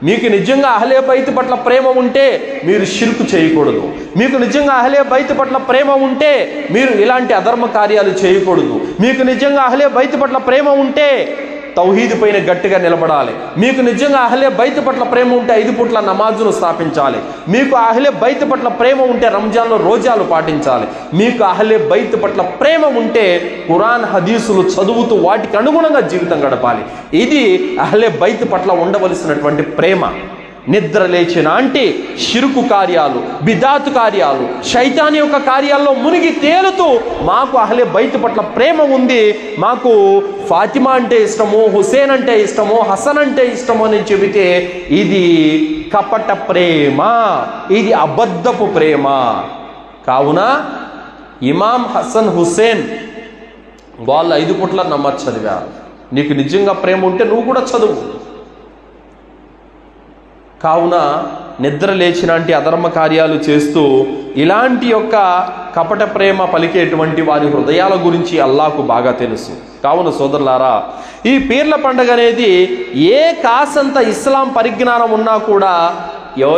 Speaker 2: మీకు నిజంగా అహ్లే బైత్ పట్ల ప్రేమ ఉంటే మీరు షిర్కు చేయకూడదు. మీకు నిజంగా అహ్లే బైత్ పట్ల ప్రేమ ఉంటే మీరు ఇలాంటి అధర్మ కార్యాలు చేయకూడదు. మీకు నిజంగా అహ్లే బైత్ పట్ల ప్రేమ ఉంటే తౌహీద్ పైన గట్టిగా నిలబడాలి. మీకు నిజంగా అహ్లే బైత్ పట్ల ప్రేమ ఉంటే 5 పూట్ల నమాజును స్థాపించాలి. మీకు అహ్లే బైత్ పట్ల ప్రేమ ఉంటే రంజాన్లో రోజాలు పాటించాలి. మీకు అహ్లే బైత్ పట్ల ప్రేమ ఉంటే ఖురాన్ హదీసులు చదువుతూ వాటికి అనుగుణంగా జీవితం గడపాలి. ఇది అహ్లే బైత్ పట్ల ఉండవలసినటువంటి ప్రేమ. నిద్ర లేచిన అంటే షిరుకు కార్యాలు, బిదాతు కార్యాలు, శైతాన్ యొక్క కార్యాల్లో మునిగి తేలుతూ మాకు అహ్లే బైత్ పట్ల ప్రేమ ఉంది, మాకు ఫాతిమా అంటే ఇష్టమో, హుసేన్ అంటే ఇష్టమో, హసన్ అంటే ఇష్టమో అని చెబితే ఇది కపట ప్రేమ, ఇది అబద్ధపు ప్రేమ. కావున ఇమాం హసన్ హుసేన్ వాళ్ళు 5 పూట్ల నమాజ్ చదివారు. నీకు నిజంగా ప్రేమ ఉంటే నువ్వు కూడా చదువు. కావున నిద్ర లేచినాంటి అధర్మ కార్యాలు చేస్తూ ఇలాంటి యొక్క కపట ప్రేమ పలికేటువంటి వారి హృదయాల గురించి అల్లాహకు బాగా తెలుసు. కావున సోదరులారా, ఈ పీర్ల పండుగ అనేది ఏ కాసంత ఇస్లాం పరిజ్ఞానం ఉన్నా కూడా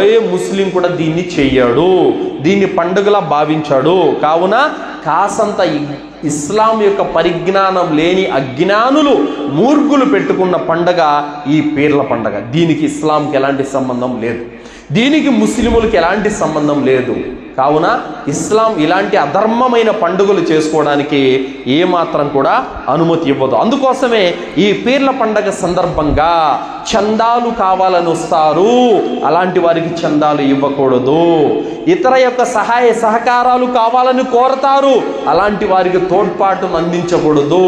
Speaker 2: ఏ ముస్లిం కూడా దీన్ని చెయ్యడు, దీన్ని పండుగలా భావించాడు. కావున కాసంత ఇస్లాం యొక్క పరిజ్ఞానం లేని అజ్ఞానులు, మూర్ఖులు పెట్టుకున్న పండగ ఈ పీర్ల పండగ. దీనికి ఇస్లాంకి ఎలాంటి సంబంధం లేదు, దీనికి ముస్లిములకి ఎలాంటి సంబంధం లేదు. కావున ఇస్లాం ఇలాంటి అధర్మమైన పండుగలు చేసుకోవడానికి ఏమాత్రం కూడా అనుమతి ఇవ్వదు. అందుకోసమే ఈ పీర్ల పండగ సందర్భంగా చందాలు కావాలని వస్తారు, అలాంటి వారికి చందాలు ఇవ్వకూడదు. ఇతర యొక్క సహాయ సహకారాలు కావాలని కోరతారు, అలాంటి వారికి తోడ్పాటును అందించకూడదు.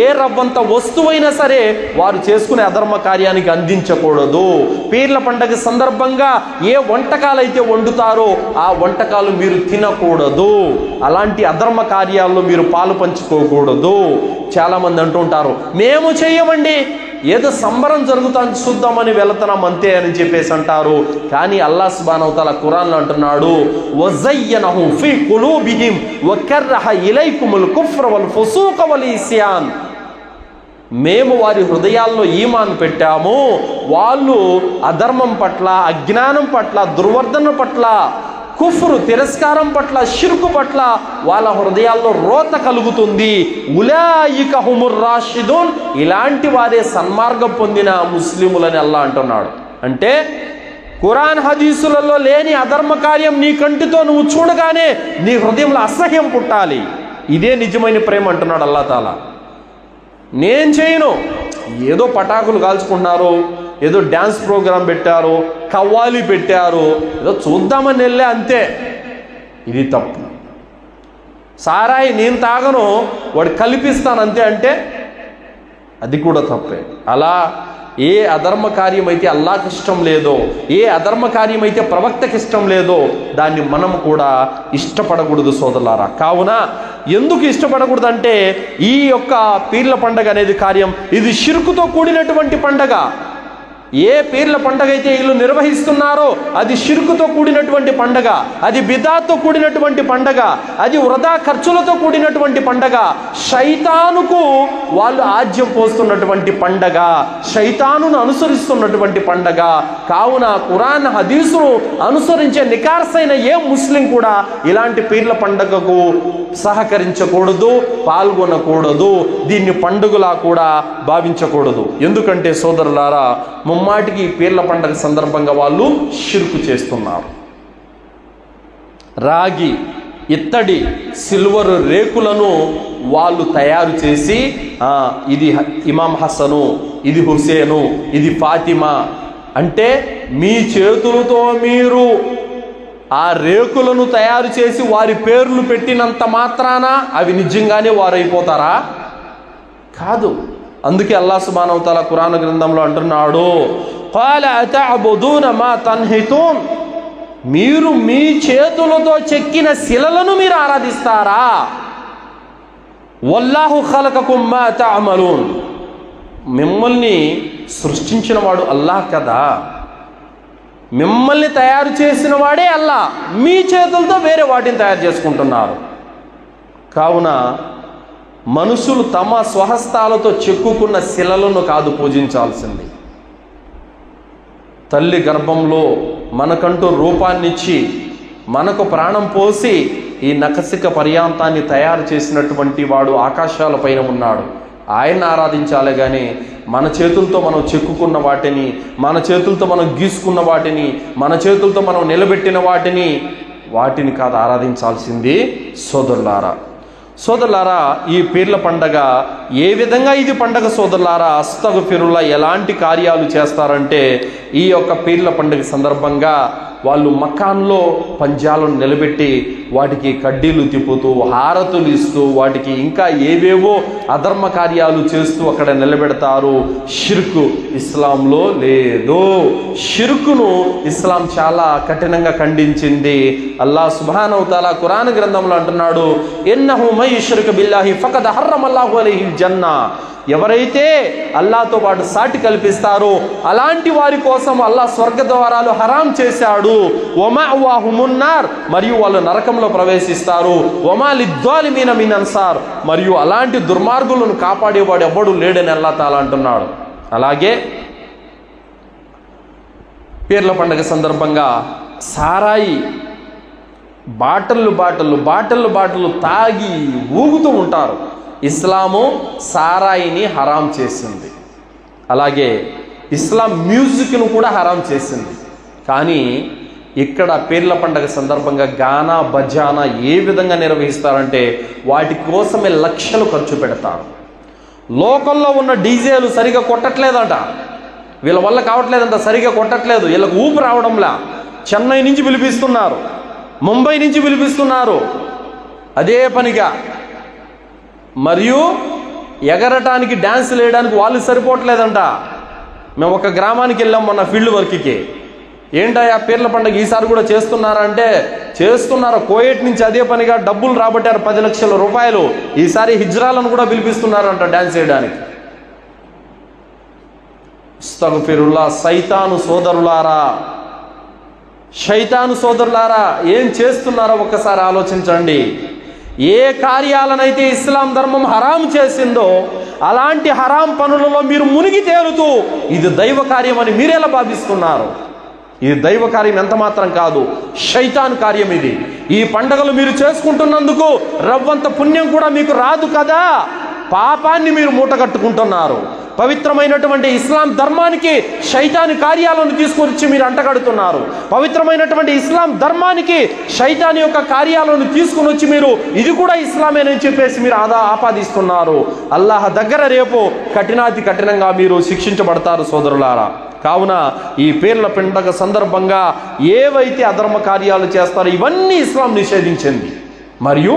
Speaker 2: ఏ రవ్వంత వస్తువైనా సరే వారు చేసుకునే అధర్మ కార్యానికి అందించకూడదు. పీర్ల పండగ సందర్భంగా ఏ వంటకాలు అయితే వండుతారో ఆ వంటకాలు మీరు తినకూడదు. అలాంటి అధర్మ కార్యాల్లో మీరు పాలు పంచుకోకూడదు. చాలా మంది అంటూ ఉంటారు, మేము చేయమండి, ఏదో సంబరం జరుగుతాను చూద్దామని వెళుతున్నాం అంతే అని చెప్పేసి అంటారు. కానీ అల్లాహ్ సుబ్హానహు వ తఆలా ఖురాన్లో అంటున్నాడు, వజయ్యనహు ఫీ ఖులూబిహిం వకర్రహ ఇలైకుముల్ కుఫ్ర వల్ ఫుసూక వల్ ఇస్యాన్. మేము వారి హృదయాల్లో ఈమాన్ పెట్టాము, వాళ్ళు అధర్మం పట్ల, అజ్ఞానం పట్ల, దుర్వర్ధన పట్ల, కుఫ్రు తిరస్కారం పట్ల, షిర్కు పట్ల వాళ్ళ హృదయాల్లో రోత కలుగుతుంది. ఉలాయిక హుముర్ రాషిదూన్, ఇలాంటి వారే సన్మార్గం పొందిన ముస్లిములని అల్లాహ్ అంటున్నాడు. అంటే ఖురాన్ హదీసులలో లేని అధర్మ కార్యం నీ కంటితో నువ్వు చూడగానే నీ హృదయంలో అసహ్యం పుట్టాలి. ఇదే నిజమైన ప్రేమ అంటున్నాడు అల్లాహ్ తాలా. నేను చేయను, ఏదో పటాకులు కాల్చుకున్నారు, ఏదో డ్యాన్స్ ప్రోగ్రాం పెట్టారు, కవ్వాలి పెట్టారు, ఏదో చూద్దామని వెళ్ళే అంతే. ఇది తప్పు. సారాయి నేను తాగను, వాడు కల్పిస్తాను అంతే అంటే అది కూడా తప్పే. అలా ఏ అధర్మ కార్యం అయితే అల్లాహ్కి ఇష్టం లేదో, ఏ అధర్మ కార్యం అయితే ప్రవక్తకి ఇష్టం లేదో దాన్ని మనం కూడా ఇష్టపడకూడదు సోదరులారా. కావున ఎందుకు ఇష్టపడకూడదు అంటే ఈ యొక్క పీర్ల పండగ అనేది కార్యం ఇది షిర్కుతో కూడినటువంటి పండగ. ఏ పీర్ల పండగ అయితే వీళ్ళు నిర్వహిస్తున్నారో అది షిర్కుతో కూడినటువంటి పండగ, అది బిదాతో కూడినటువంటి పండగ, అది వృధా ఖర్చులతో కూడినటువంటి పండగ, శైతానుకు వాళ్ళు ఆజ్యం పోస్తున్నటువంటి పండగ, శైతానును అనుసరిస్తున్నటువంటి పండగ. కావున ఖురాన్ హదీసును అనుసరించే నికార్సైన ఏ ముస్లిం కూడా ఇలాంటి పీర్ల పండగకు సహకరించకూడదు, పాల్గొనకూడదు, దీన్ని పండుగలా కూడా భావించకూడదు. ఎందుకంటే సోదరులారా, ముమ్మాటికి పీర్ల పండగ సందర్భంగా వాళ్ళు షిర్కు చేస్తున్నారు. రాగి, ఇత్తడి, సిల్వర్ రేకులను వాళ్ళు తయారు చేసి ఇది ఇమాం హసను, ఇది హుసేను, ఇది ఫాతిమా అంటే మీ చేతులతో మీరు ఆ రేకులను తయారు చేసి వారి పేర్లు పెట్టినంత మాత్రాన అవి నిజంగానే వారు అయిపోతారా? కాదు. అందుకే అల్లాహ్ సుబ్హానహు వ తఆలా ఖురాన్ గ్రంథంలో అంటున్నాడు, ఖాల అతఅబుదూన మా తన్హితూన్, మీరు మీ చేతులతో చెక్కిన శిలలను మీరు ఆరాధిస్తారా? వల్లాహు ఖలకకుం మా తఅమలూన్, మిమ్మల్ని సృష్టించిన వాడు అల్లాహ్ కదా, మిమ్మల్ని తయారు చేసిన వాడే అల్లాహ్, మీ చేతులతో వేరే వాటిని తయారు చేసుకుంటున్నారు. కావున మనుషులు తమ స్వహస్తాలతో చెక్కుకున్న శిలలను కాదు పూజించాల్సింది. తల్లి గర్భంలో మనకంటూ రూపాన్నిచ్చి మనకు ప్రాణం పోసి ఈ నఖసిక పర్యాంతాన్ని తయారు చేసినటువంటి వాడు ఆకాశాల పైన ఉన్నాడు. ఆయన్ని ఆరాధించాలే కానీ మన చేతులతో మనం చెక్కుకున్న వాటిని, మన చేతులతో మనం గీసుకున్న వాటిని, మన చేతులతో మనం నిలబెట్టిన వాటిని కాదు ఆరాధించాల్సింది. సోదరులారా, ఈ పీర్ల పండగ ఏ విధంగా ఇది పండగ సోదరులారా? అస్తగఫిరుల్లా ఎలాంటి కార్యాలు చేస్తారంటే, ఈ యొక్క పీర్ల పండుగ సందర్భంగా వాళ్ళు మకాన్లో పంజాలను నిలబెట్టి వాటికి కడ్డీలు తిప్పుతూ, హారతులు ఇస్తూ, వాటికి ఇంకా ఏవేవో అధర్మ కార్యాలు చేస్తూ అక్కడ నిలబెడతారు. షిర్కు ఇస్లాంలో లేదు. షిర్కును ఇస్లాం చాలా కఠినంగా ఖండించింది. అల్లాహ్ సుబ్హానహు తఆలా ఖురాన్ గ్రంథంలో అంటున్నాడు, ఇన్నహు మై యుష్రిక్ బిల్లాహి ఫఖద్ హర్రమల్లాహు అలైహిల్ జన్నా. ఎవరైతే అల్లాహ్తో పాటు సాటి కల్పిస్తారో అలాంటి వారి కోసం అల్లాహ్ స్వర్గ ద్వారాలు హరాం చేశాడు. వమఅవాహుమున్నార్, మరియు వాళ్ళు నరకంలో ప్రవేశిస్తారు. వమా లిద్దాలిమీన మిన్ అన్సార్, మరియు అలాంటి దుర్మార్గులను కాపాడేవాడు ఎవ్వడు లేడని అల్లాహ్ తాలా అంటున్నాడు. అలాగే పీర్ల పండుగ సందర్భంగా సారాయి బాటలు తాగి ఊగుతూ ఉంటారు. ఇస్లాము సారాయిని హరాం చేసింది. అలాగే ఇస్లాం మ్యూజిక్ను కూడా హరాం చేసింది. కానీ ఇక్కడ పీర్ల పండగ సందర్భంగా గానా బజానా ఏ విధంగా నిర్వహిస్తారంటే వాటి కోసమే లక్షలు ఖర్చు పెడతారు. లోకల్లో ఉన్న డీజేలు సరిగా కొట్టట్లేదంట, వీళ్ళ వల్ల కావట్లేదంట, సరిగా కొట్టట్లేదు, వీళ్ళకు ఊపు రావడంలా. చెన్నై నుంచి పిలిపిస్తున్నారు, ముంబై నుంచి పిలిపిస్తున్నారు అదే పనిగా. మరియు ఎగరటానికి డ్యాన్సులు వేయడానికి వాళ్ళు సరిపోవట్లేదంట. మేము ఒక గ్రామానికి వెళ్ళాం మొన్న ఫీల్డ్ వర్క్కి. ఏంటయ్యా పీర్ల పండుగ ఈసారి కూడా చేస్తున్నారంటే, చేస్తున్నారు. కోయేట్ నుంచి అదే పనిగా డబ్బులు రాబట్టారు 10 లక్షల రూపాయలు. ఈసారి హిజ్రాలను కూడా పిలిపిస్తున్నారంట డ్యాన్స్ వేయడానికి. అస్తగ్ఫిరుల్లాహ్. శైతాను సోదరులారా ఏం చేస్తున్నారో ఒక్కసారి ఆలోచించండి. ఏ కార్యాలనైతే ఇస్లాం ధర్మం హరాం చేసిందో అలాంటి హరాం పనులలో మీరు మునిగి తేలుతూ ఇది దైవ కార్యం అని మీరెలా భావిస్తున్నారు? ఇది దైవ కార్యం ఎంత మాత్రం కాదు, శైతాన్ కార్యం ఇది. ఈ పండుగలు మీరు చేసుకుంటున్నందుకు రవ్వంత పుణ్యం కూడా మీకు రాదు కదా. పాపాన్ని మీరు మూటగట్టుకుంటున్నారు. పవిత్రమైనటువంటి ఇస్లాం ధర్మానికి శైతాని కార్యాలను తీసుకొచ్చి మీరు అంటగడుతున్నారు. పవిత్రమైనటువంటి ఇస్లాం ధర్మానికి శైతాని యొక్క కార్యాలను తీసుకుని వచ్చి మీరు ఇది కూడా ఇస్లామేనని చెప్పేసి మీరు ఆపాదిస్తున్నారు. అల్లాహ్ దగ్గర రేపు కఠినాతి కఠినంగా మీరు శిక్షించబడతారు సోదరులారా. కావున ఈ పీర్ల పండగ సందర్భంగా ఏవైతే అధర్మ కార్యాలు చేస్తారో ఇవన్నీ ఇస్లాం నిషేధించింది. మరియు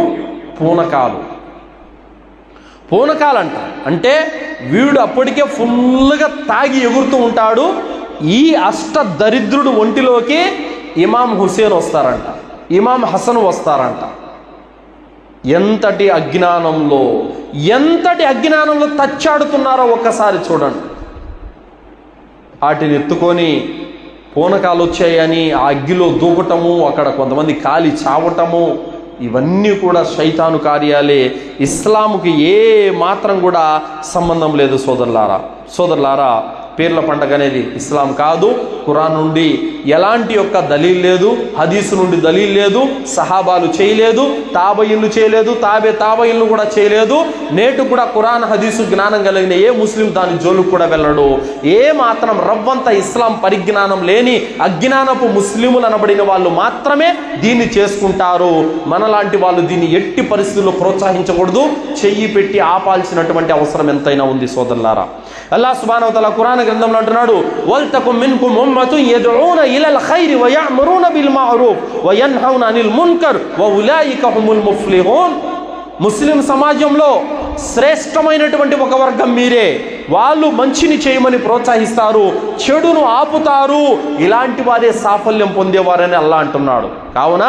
Speaker 2: పూనకాలంట అంటే వీడు అప్పటికే ఫుల్గా తాగి ఎగురుతూ ఉంటాడు. ఈ అష్ట దరిద్రుడు ఒంటిలోకి ఇమాం హుసేన్ వస్తారంట, ఇమాం హసన్ వస్తారంట. ఎంతటి అజ్ఞానంలో తచ్చాడుతున్నారో ఒక్కసారి చూడండి. వాటిని ఎత్తుకొని పూనకాలు వచ్చాయని ఆ అగ్గిలో దూకటము, అక్కడ కొంతమంది కాలి చావటము, ఇవన్నీ కూడా శైతాను కార్యాలే. ఇస్లాముకి ఏ మాత్రం కూడా సంబంధం లేదు సోదరులారా. పీర్ల పండగ అనేది ఇస్లాం కాదు. ఖురాన్ నుండి ఎలాంటి యొక్క దలీల్ లేదు, హదీసు నుండి దలీల్ లేదు, సహాబాలు చేయలేదు, తాబయిన్లు చేయలేదు, తాబయిన్లు కూడా చేయలేదు. నేటు కూడా ఖురాన్ హదీసు జ్ఞానం కలిగిన ఏ ముస్లిం దాని జోలుకు కూడా వెళ్ళడు. ఏ మాత్రం రవ్వంత ఇస్లాం పరిజ్ఞానం లేని అజ్ఞానపు ముస్లిములు అనబడిన వాళ్ళు మాత్రమే దీన్ని చేసుకుంటారు. మనలాంటి వాళ్ళు దీన్ని ఎట్టి పరిస్థితుల్లో ప్రోత్సహించకూడదు, చెయ్యి పెట్టి ఆపాల్సినటువంటి అవసరం ఎంతైనా ఉంది సోదరులారా. అల్లాహ్ సుబ్హానహు వ తఆలా ఖురాన్ గ్రంథంలో అంటున్నాడు, వల్తకుం మిన్కుం ఉమ్మతున్ యద్ఊన ఇలల్ ఖైరి వ యఅమురూన బిల్ మఅరూఫ్ వ యన్హౌన అనిల్ మున్కర్ వ ఉలైక హుముల్ ముఫ్లిహూన్. ముస్లిం సమాజంలో శ్రేష్టమైనటువంటి ఒక వర్గం మీరే. వాళ్ళు మంచిని చేయమని ప్రోత్సహిస్తారు, చెడును ఆపుతారు. ఇలాంటి వారే సాఫల్యం పొందేవారని అల్లాహ్ అంటున్నాడు. కావున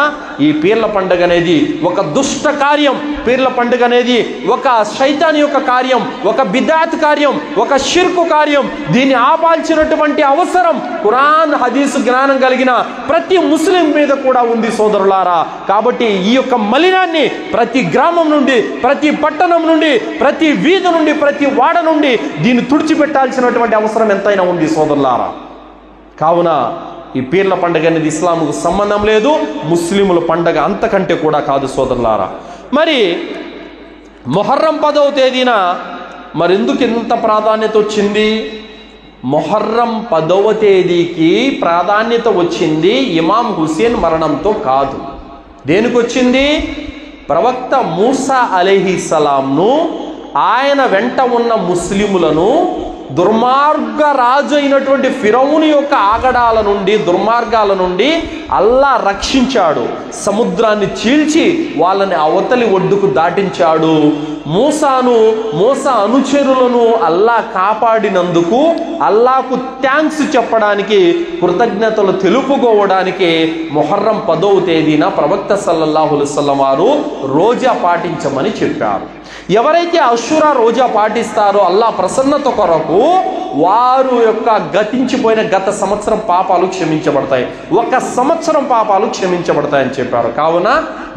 Speaker 2: ఈ పీర్ల పండుగ అనేది ఒక దుష్ట కార్యం, పీర్ల పండుగ అనేది ఒక శైతాన్ యొక్క కార్యం, ఒక బిదాత్ కార్యం, ఒక షిర్కు కార్యం. దీన్ని ఆపాల్సినటువంటి అవసరం ఖురాన్ హదీసు జ్ఞానం కలిగిన ప్రతి ముస్లిం మీద కూడా ఉంది సోదరులారా. కాబట్టి ఈ యొక్క మలినాన్ని ప్రతి గ్రామం నుండి, ప్రతి పట్టణం నుండి, ప్రతి వీధి నుండి, ప్రతి వాడ నుండి దీన్ని తుడిచిపెట్టాల్సినటువంటి అవసరం ఎంతైనా ఉంది సోదరులారా. కావున ఈ పీర్ల పండుగ అనేది ఇస్లాంకు సంబంధం లేదు, ముస్లిముల పండుగ అంతకంటే కూడా కాదు సోదరులారా. మరి మొహర్రం 10వ తేదీన మరెందుకు ఇంత ప్రాధాన్యత వచ్చింది? మొహర్రం 10వ తేదీకి ప్రాధాన్యత వచ్చింది ఇమాం హుసేన్ మరణంతో కాదు. దేనికి వచ్చింది? ప్రవక్త మూసా అలైహిస్సలాంను, ఆయన వెంట ఉన్న ముస్లిములను దుర్మార్గ రాజు అయినటువంటి ఫిరౌను యొక్క ఆగడాల నుండి, దుర్మార్గాల నుండి అల్లా రక్షించాడు. సముద్రాన్ని చీల్చి వాళ్ళని అవతలి ఒడ్డుకు దాటించాడు. మూసా అనుచరులను అల్లా కాపాడినందుకు అల్లాకు థ్యాంక్స్ చెప్పడానికి, కృతజ్ఞతలు తెలుపుకోవడానికి మొహర్రం 10వ తేదీన ప్రవక్త సల్లల్లాహు అలైహి వసల్లం వారు రోజా పాటించమని చెప్పారు. ఎవరైతే అషూరా రోజా పాటిస్తారో అల్లా ప్రసన్నత కొరకు వారు యొక్క గతించిపోయిన గత సంవత్సరం పాపాలు క్షమించబడతాయి, 1 సంవత్సరం పాపాలు క్షమించబడతాయని చెప్పారు. కావున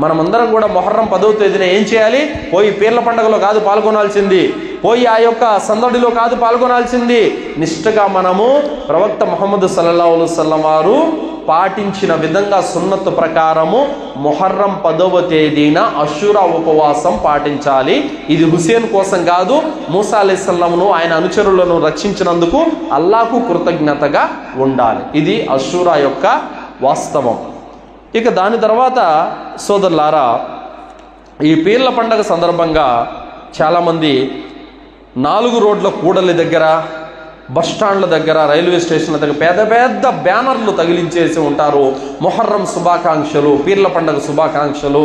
Speaker 2: మనమందరం కూడా మొహర్రం 10వ తేదీన ఏం చేయాలి? పోయి పీర్ల పండుగలో కాదు పాల్గొనాల్సింది, పోయి ఆ యొక్క సందడిలో కాదు పాల్గొనాల్సింది. నిష్ఠగా మనము ప్రవక్త ముహమ్మద్ సల్లల్లాహు అలైహి వసల్లం వారు పాటించిన విధంగా సున్నత్ ప్రకారము మొహర్రం 10వ తేదీన అషూరా ఉపవాసం పాటించాలి. ఇది హుసేన్ కోసం కాదు, మూసా అలైహిస్సలాంను ఆయన అనుచరులను రక్షించినందుకు అల్లాకు కృతజ్ఞతగా ఉండాలి. ఇది అషూరా యొక్క వాస్తవం. ఇక దాని తర్వాత సోదరులారా, ఈ పీర్ల పండగ సందర్భంగా చాలామంది 4 రోడ్ల కూడలి దగ్గర, బస్టాండ్ల దగ్గర, రైల్వే స్టేషన్ల దగ్గర పెద్ద పెద్ద బ్యానర్లు తగిలించేసి ఉంటారు. మొహర్రం శుభాకాంక్షలు, పీర్ల పండుగ శుభాకాంక్షలు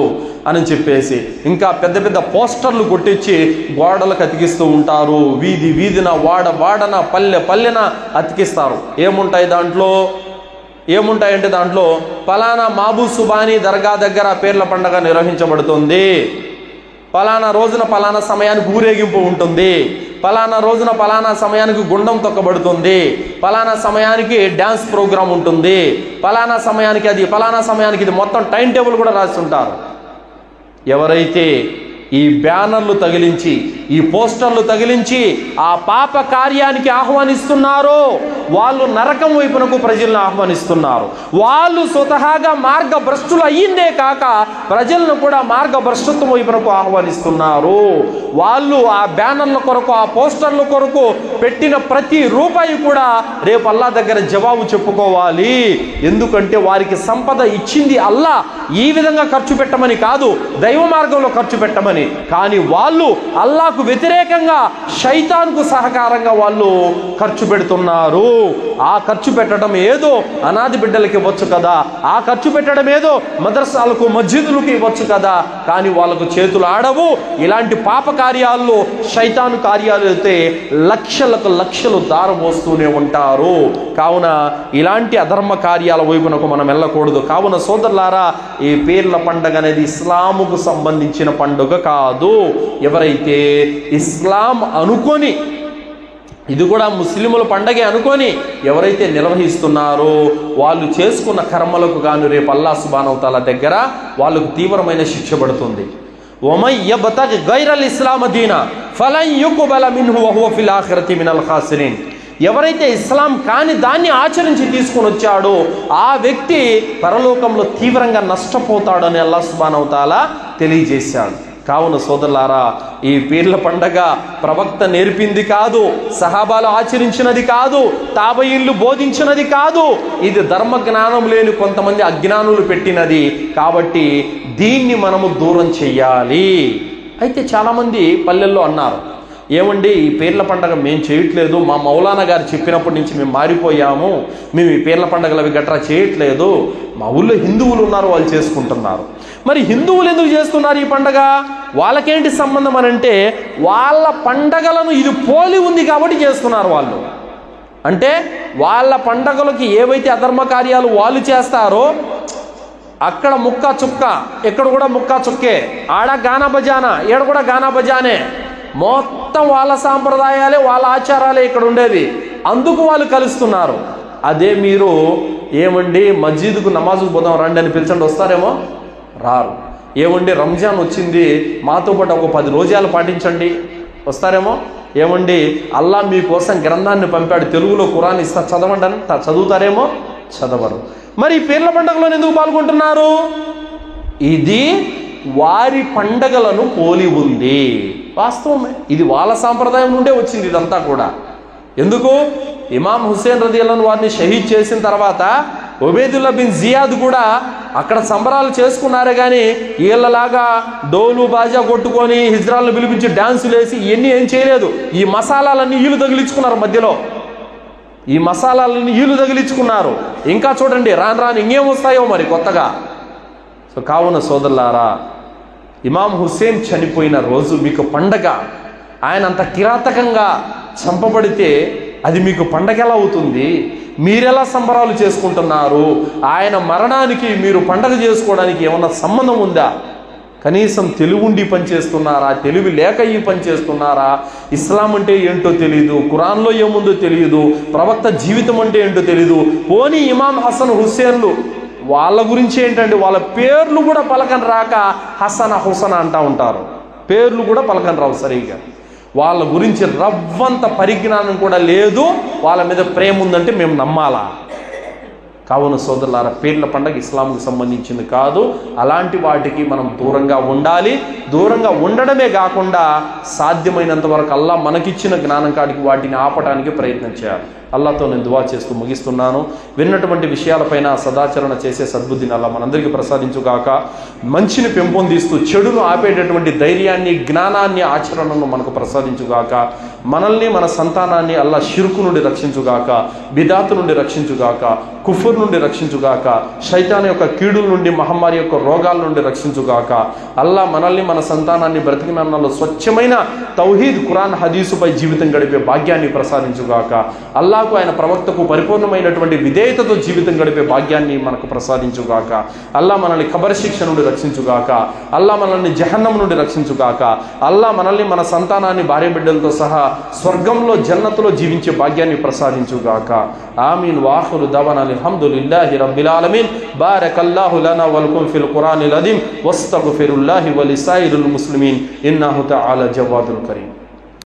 Speaker 2: అని చెప్పేసి ఇంకా పెద్ద పెద్ద పోస్టర్లు కొట్టించి గోడలకు అతికిస్తూ ఉంటారు. వీధి వీధిన, వాడన, పల్లెన అతికిస్తారు. ఏముంటాయంటే దాంట్లో పలానా మాబూ సుబానీ దర్గా దగ్గర పీర్ల పండుగ నిర్వహించబడుతుంది, పలానా రోజున పలానా సమయానికి ఊరేగింపు ఉంటుంది, పలానా రోజున పలానా సమయానికి గుండం తొక్కబడుతుంది, పలానా సమయానికి డ్యాన్స్ ప్రోగ్రాం ఉంటుంది, పలానా సమయానికి అది, పలానా సమయానికి ఇది, మొత్తం టైం టేబుల్ కూడా రాసి ఉంటారు. ఎవరైతే ఈ బ్యానర్లు తగిలించి, ఈ పోస్టర్లు తగిలించి ఆ పాప కార్యానికి ఆహ్వానిస్తున్నారో వాళ్ళు నరకం వైపునకు ప్రజలను ఆహ్వానిస్తున్నారు. వాళ్ళు స్వతహాగా మార్గభ్రష్టులు అయ్యిందే కాక ప్రజలను కూడా మార్గభ్రష్టత్వం వైపునకు ఆహ్వానిస్తున్నారు. వాళ్ళు ఆ బ్యానర్ల కొరకు, ఆ పోస్టర్ల కొరకు పెట్టిన ప్రతి రూపాయి కూడా రేపు అల్లా దగ్గర జవాబు చెప్పుకోవాలి. ఎందుకంటే వారికి సంపద ఇచ్చింది అల్లా, ఈ విధంగా ఖర్చు పెట్టమని కాదు, దైవ మార్గంలో ఖర్చు పెట్టమని. కానీ వాళ్ళు అల్లాకు వ్యతిరేకంగా శైతాన్కు సహకారంగా వాళ్ళు ఖర్చు పెడుతున్నారు. ఆ ఖర్చు పెట్టడం ఏదో అనాథి బిడ్డలకి ఇవ్వచ్చు కదా, ఆ ఖర్చు పెట్టడం ఏదో మదర్సాలకు, మస్జిదులకు ఇవ్వచ్చు కదా, కానీ వాళ్ళకు చేతులు ఆడవు. ఇలాంటి పాప కార్యాల్లో, శైతాను కార్యాలు అయితే లక్షలకు లక్షలు దారబోస్తూనే ఉంటారు. కావున ఇలాంటి అధర్మ కార్యాల వైపునకు మనం వెళ్ళకూడదు. కావున సోదరులారా, ఈ పీర్ల పండుగ అనేది ఇస్లాముకు సంబంధించిన పండుగ కాదు. ఎవరైతే ఇస్లాం అనుకొని, ఇది కూడా ముస్లిముల పండగే అనుకొని ఎవరైతే నిర్వహిస్తున్నారో వాళ్ళు చేసుకున్న కర్మలకు గాను రేపు అల్లాహ్ సుబ్హానహు వ తఆలా దగ్గర వాళ్ళకు తీవ్రమైన శిక్ష పడుతుంది. వమన్ యబ్తగి గైరల్ ఇస్లామ దీనా ఫలన్ యుక్బల మిన్హు వహువ ఫిల్ ఆఖిరతి మినల్ ఖాసిరీన్. ఎవరైతే ఇస్లాం కాని దాన్ని ఆచరించి తీసుకొని వచ్చాడో ఆ వ్యక్తి పరలోకంలో తీవ్రంగా నష్టపోతాడని అల్లాహ్ సుబ్హానహు వ తఆలా తెలియజేశాడు. కావున సోదరులారా, ఈ పీర్ల పండగ ప్రవక్త నేర్పింది కాదు, సహాబాలు ఆచరించినది కాదు, తాబయిన్లు బోధించినది కాదు. ఇది ధర్మ జ్ఞానం లేని కొంతమంది అజ్ఞానులు పెట్టినది. కాబట్టి దీన్ని మనము దూరం చెయ్యాలి. అయితే చాలామంది పల్లెల్లో అన్నారు, ఏమండి ఈ పీర్ల పండగ మేము చేయట్లేదు, మా మౌలానా గారు చెప్పినప్పటి నుంచి మేము మారిపోయాము, మేము ఈ పీర్ల పండగలు అవి గట్రా చేయట్లేదు, మా ఊళ్ళో హిందువులు ఉన్నారు వాళ్ళు చేసుకుంటున్నారు. మరి హిందువులు ఎందుకు చేస్తున్నారు ఈ పండగ? వాళ్ళకేంటి సంబంధం అని అంటే వాళ్ళ పండగలను ఇది పోలి ఉంది కాబట్టి చేస్తున్నారు వాళ్ళు. అంటే వాళ్ళ పండగలకి ఏవైతే అధర్మ కార్యాలు వాళ్ళు చేస్తారో అక్కడ ముక్క చుక్క, ఇక్కడ కూడా ముక్క చుక్కే, ఆడ గానా బజానా, ఈడ కూడా గానా బజానే, మొత్తం వాళ్ళ సాంప్రదాయాలే వాళ్ళ ఆచారాలే ఇక్కడ ఉండేది. అందుకు వాళ్ళు కలుస్తున్నారు. అదే మీరు ఏమండి మస్జిద్కు నమాజుకు పోదాం రండి అని పిలిచండి, వస్తారేమో? రారు. ఏమండి రంజాన్ వచ్చింది మాతో పాటు ఒక 10 రోజాలు పాటించండి, వస్తారేమో? ఏమండి అల్లా మీకోసం గ్రంథాన్ని పంపాడు, తెలుగులో ఖురాన్ ఇస్తా చదవండి అని చదువుతారేమో? చదవరు. మరి పీర్ల పండుగలో ఎందుకు పాల్గొంటున్నారు? ఇది వారి పండగలను పోలి ఉంది. వాస్తవమే, ఇది వాళ్ళ సాంప్రదాయం నుండే వచ్చింది ఇదంతా కూడా. ఎందుకు? ఇమాం హుస్సేన్ రదియల్లాహు వారిని షహీద్ చేసిన తర్వాత ఉబైదుల్లా బిన్ జియాద్ కూడా అక్కడ సంబరాలు చేసుకున్నారే కానీ వీళ్ళలాగా డోలు బాజా కొట్టుకొని హిజ్రాలను పిలిపించి డ్యాన్సులు వేసి ఇవన్నీ ఏం చేయలేదు. ఈ మసాలాలన్నీ వీళ్ళు తగిలించుకున్నారు మధ్యలో, ఈ మసాలాలన్నీ వీళ్ళు తగిలించుకున్నారు. ఇంకా చూడండి రాను రాను ఇంకేం వస్తాయో మరి కొత్తగా. సో కావున సోదరులారా, ఇమాం హుస్సేన్ చనిపోయిన రోజు మీకు పండగ. ఆయన అంత కిరాతకంగా చంపబడితే అది మీకు పండగ ఎలా అవుతుంది? మీరెలా సంబరాలు చేసుకుంటున్నారు? ఆయన మరణానికి మీరు పండగ చేసుకోవడానికి ఏమన్నా సంబంధం ఉందా? కనీసం తెలివుండి పనిచేస్తున్నారా? తెలివి లేక ఈ పని చేస్తున్నారా? ఇస్లాం అంటే ఏంటో తెలియదు, ఖురాన్లో ఏముందో తెలియదు, ప్రవక్త జీవితం అంటే ఏంటో తెలియదు. పోనీ ఇమాం హసన్ హుస్సేన్లు వాళ్ళ గురించి ఏంటంటే వాళ్ళ పేర్లు కూడా పలకని రాక హసన హుసన అంటూ ఉంటారు. పేర్లు కూడా పలకని రావు సరిగా. వాళ్ళ గురించి రవ్వంత పరిజ్ఞానం కూడా లేదు. వాళ్ళ మీద ప్రేమ ఉందంటే మేము నమ్మాలా? కావున సోదరులారా, పీర్ల పండుగ ఇస్లాంకు సంబంధించింది కాదు. అలాంటి వాటికి మనం దూరంగా ఉండాలి. దూరంగా ఉండడమే కాకుండా సాధ్యమైనంత వరకు అల్లా మనకిచ్చిన జ్ఞానం కాడికి వాటిని ఆపడానికి ప్రయత్నం చేయాలి. అల్లాతో నేను దువా చేస్తూ ముగిస్తున్నాను. విన్నటువంటి విషయాలపైన సదాచరణ చేసే సద్బుద్ధిని అల్లా మనందరికీ ప్రసాదించుగాక. మంచిని పెంపొందిస్తూ చెడును ఆపేటటువంటి ధైర్యాన్ని, జ్ఞానాన్ని, ఆచరణను మనకు ప్రసాదించుగాక. మనల్ని మన సంతానాన్ని అల్లా షిర్కు నుండి రక్షించుగాక, బిదాతు నుండి రక్షించుగాక, కుఫర్ నుండి రక్షించుగాక, శైతాన్ యొక్క కీడుల నుండి, మహమ్మారి యొక్క రోగాల నుండి రక్షించుగాక. అల్లా మనల్ని మన సంతానాన్ని బ్రతికినల్లో స్వచ్ఛమైన తౌహీద్, ఖురాన్, హదీసుపై జీవితం గడిపే భాగ్యాన్ని ప్రసాదించుగాక. అల్లాకు, ఆయన ప్రవక్తకు పరిపూర్ణమైనటువంటి విధేయతతో జీవితం గడిపే భాగ్యాన్ని మనకు ప్రసాదించుగాక. అల్లా మనల్ని ఖబర్ శిక్ష నుండి రక్షించుగాక. అల్లా మనల్ని జహన్నం నుండి రక్షించుగాక. అల్లా మనల్ని మన సంతానాన్ని భార్య బిడ్డలతో సహా స్వర్గంలో, జన్నతులో జీవించే భాగ్యాన్ని ప్రసాదించుగాక. ఆమీన్. వాఖిరు దవానా అల్హమ్దులిల్లాహి రబ్బిల్ ఆలమీన్. బారకల్లాహు లనా వలకుం ఫిల్ ఖురానిల్ అదీమ్ వస్తగ్ఫిరుల్లాహి వలిసాయిరిల్ ముస్లిమీన్ ఇన్నహు తఆలా జవాదుల్ కరీం.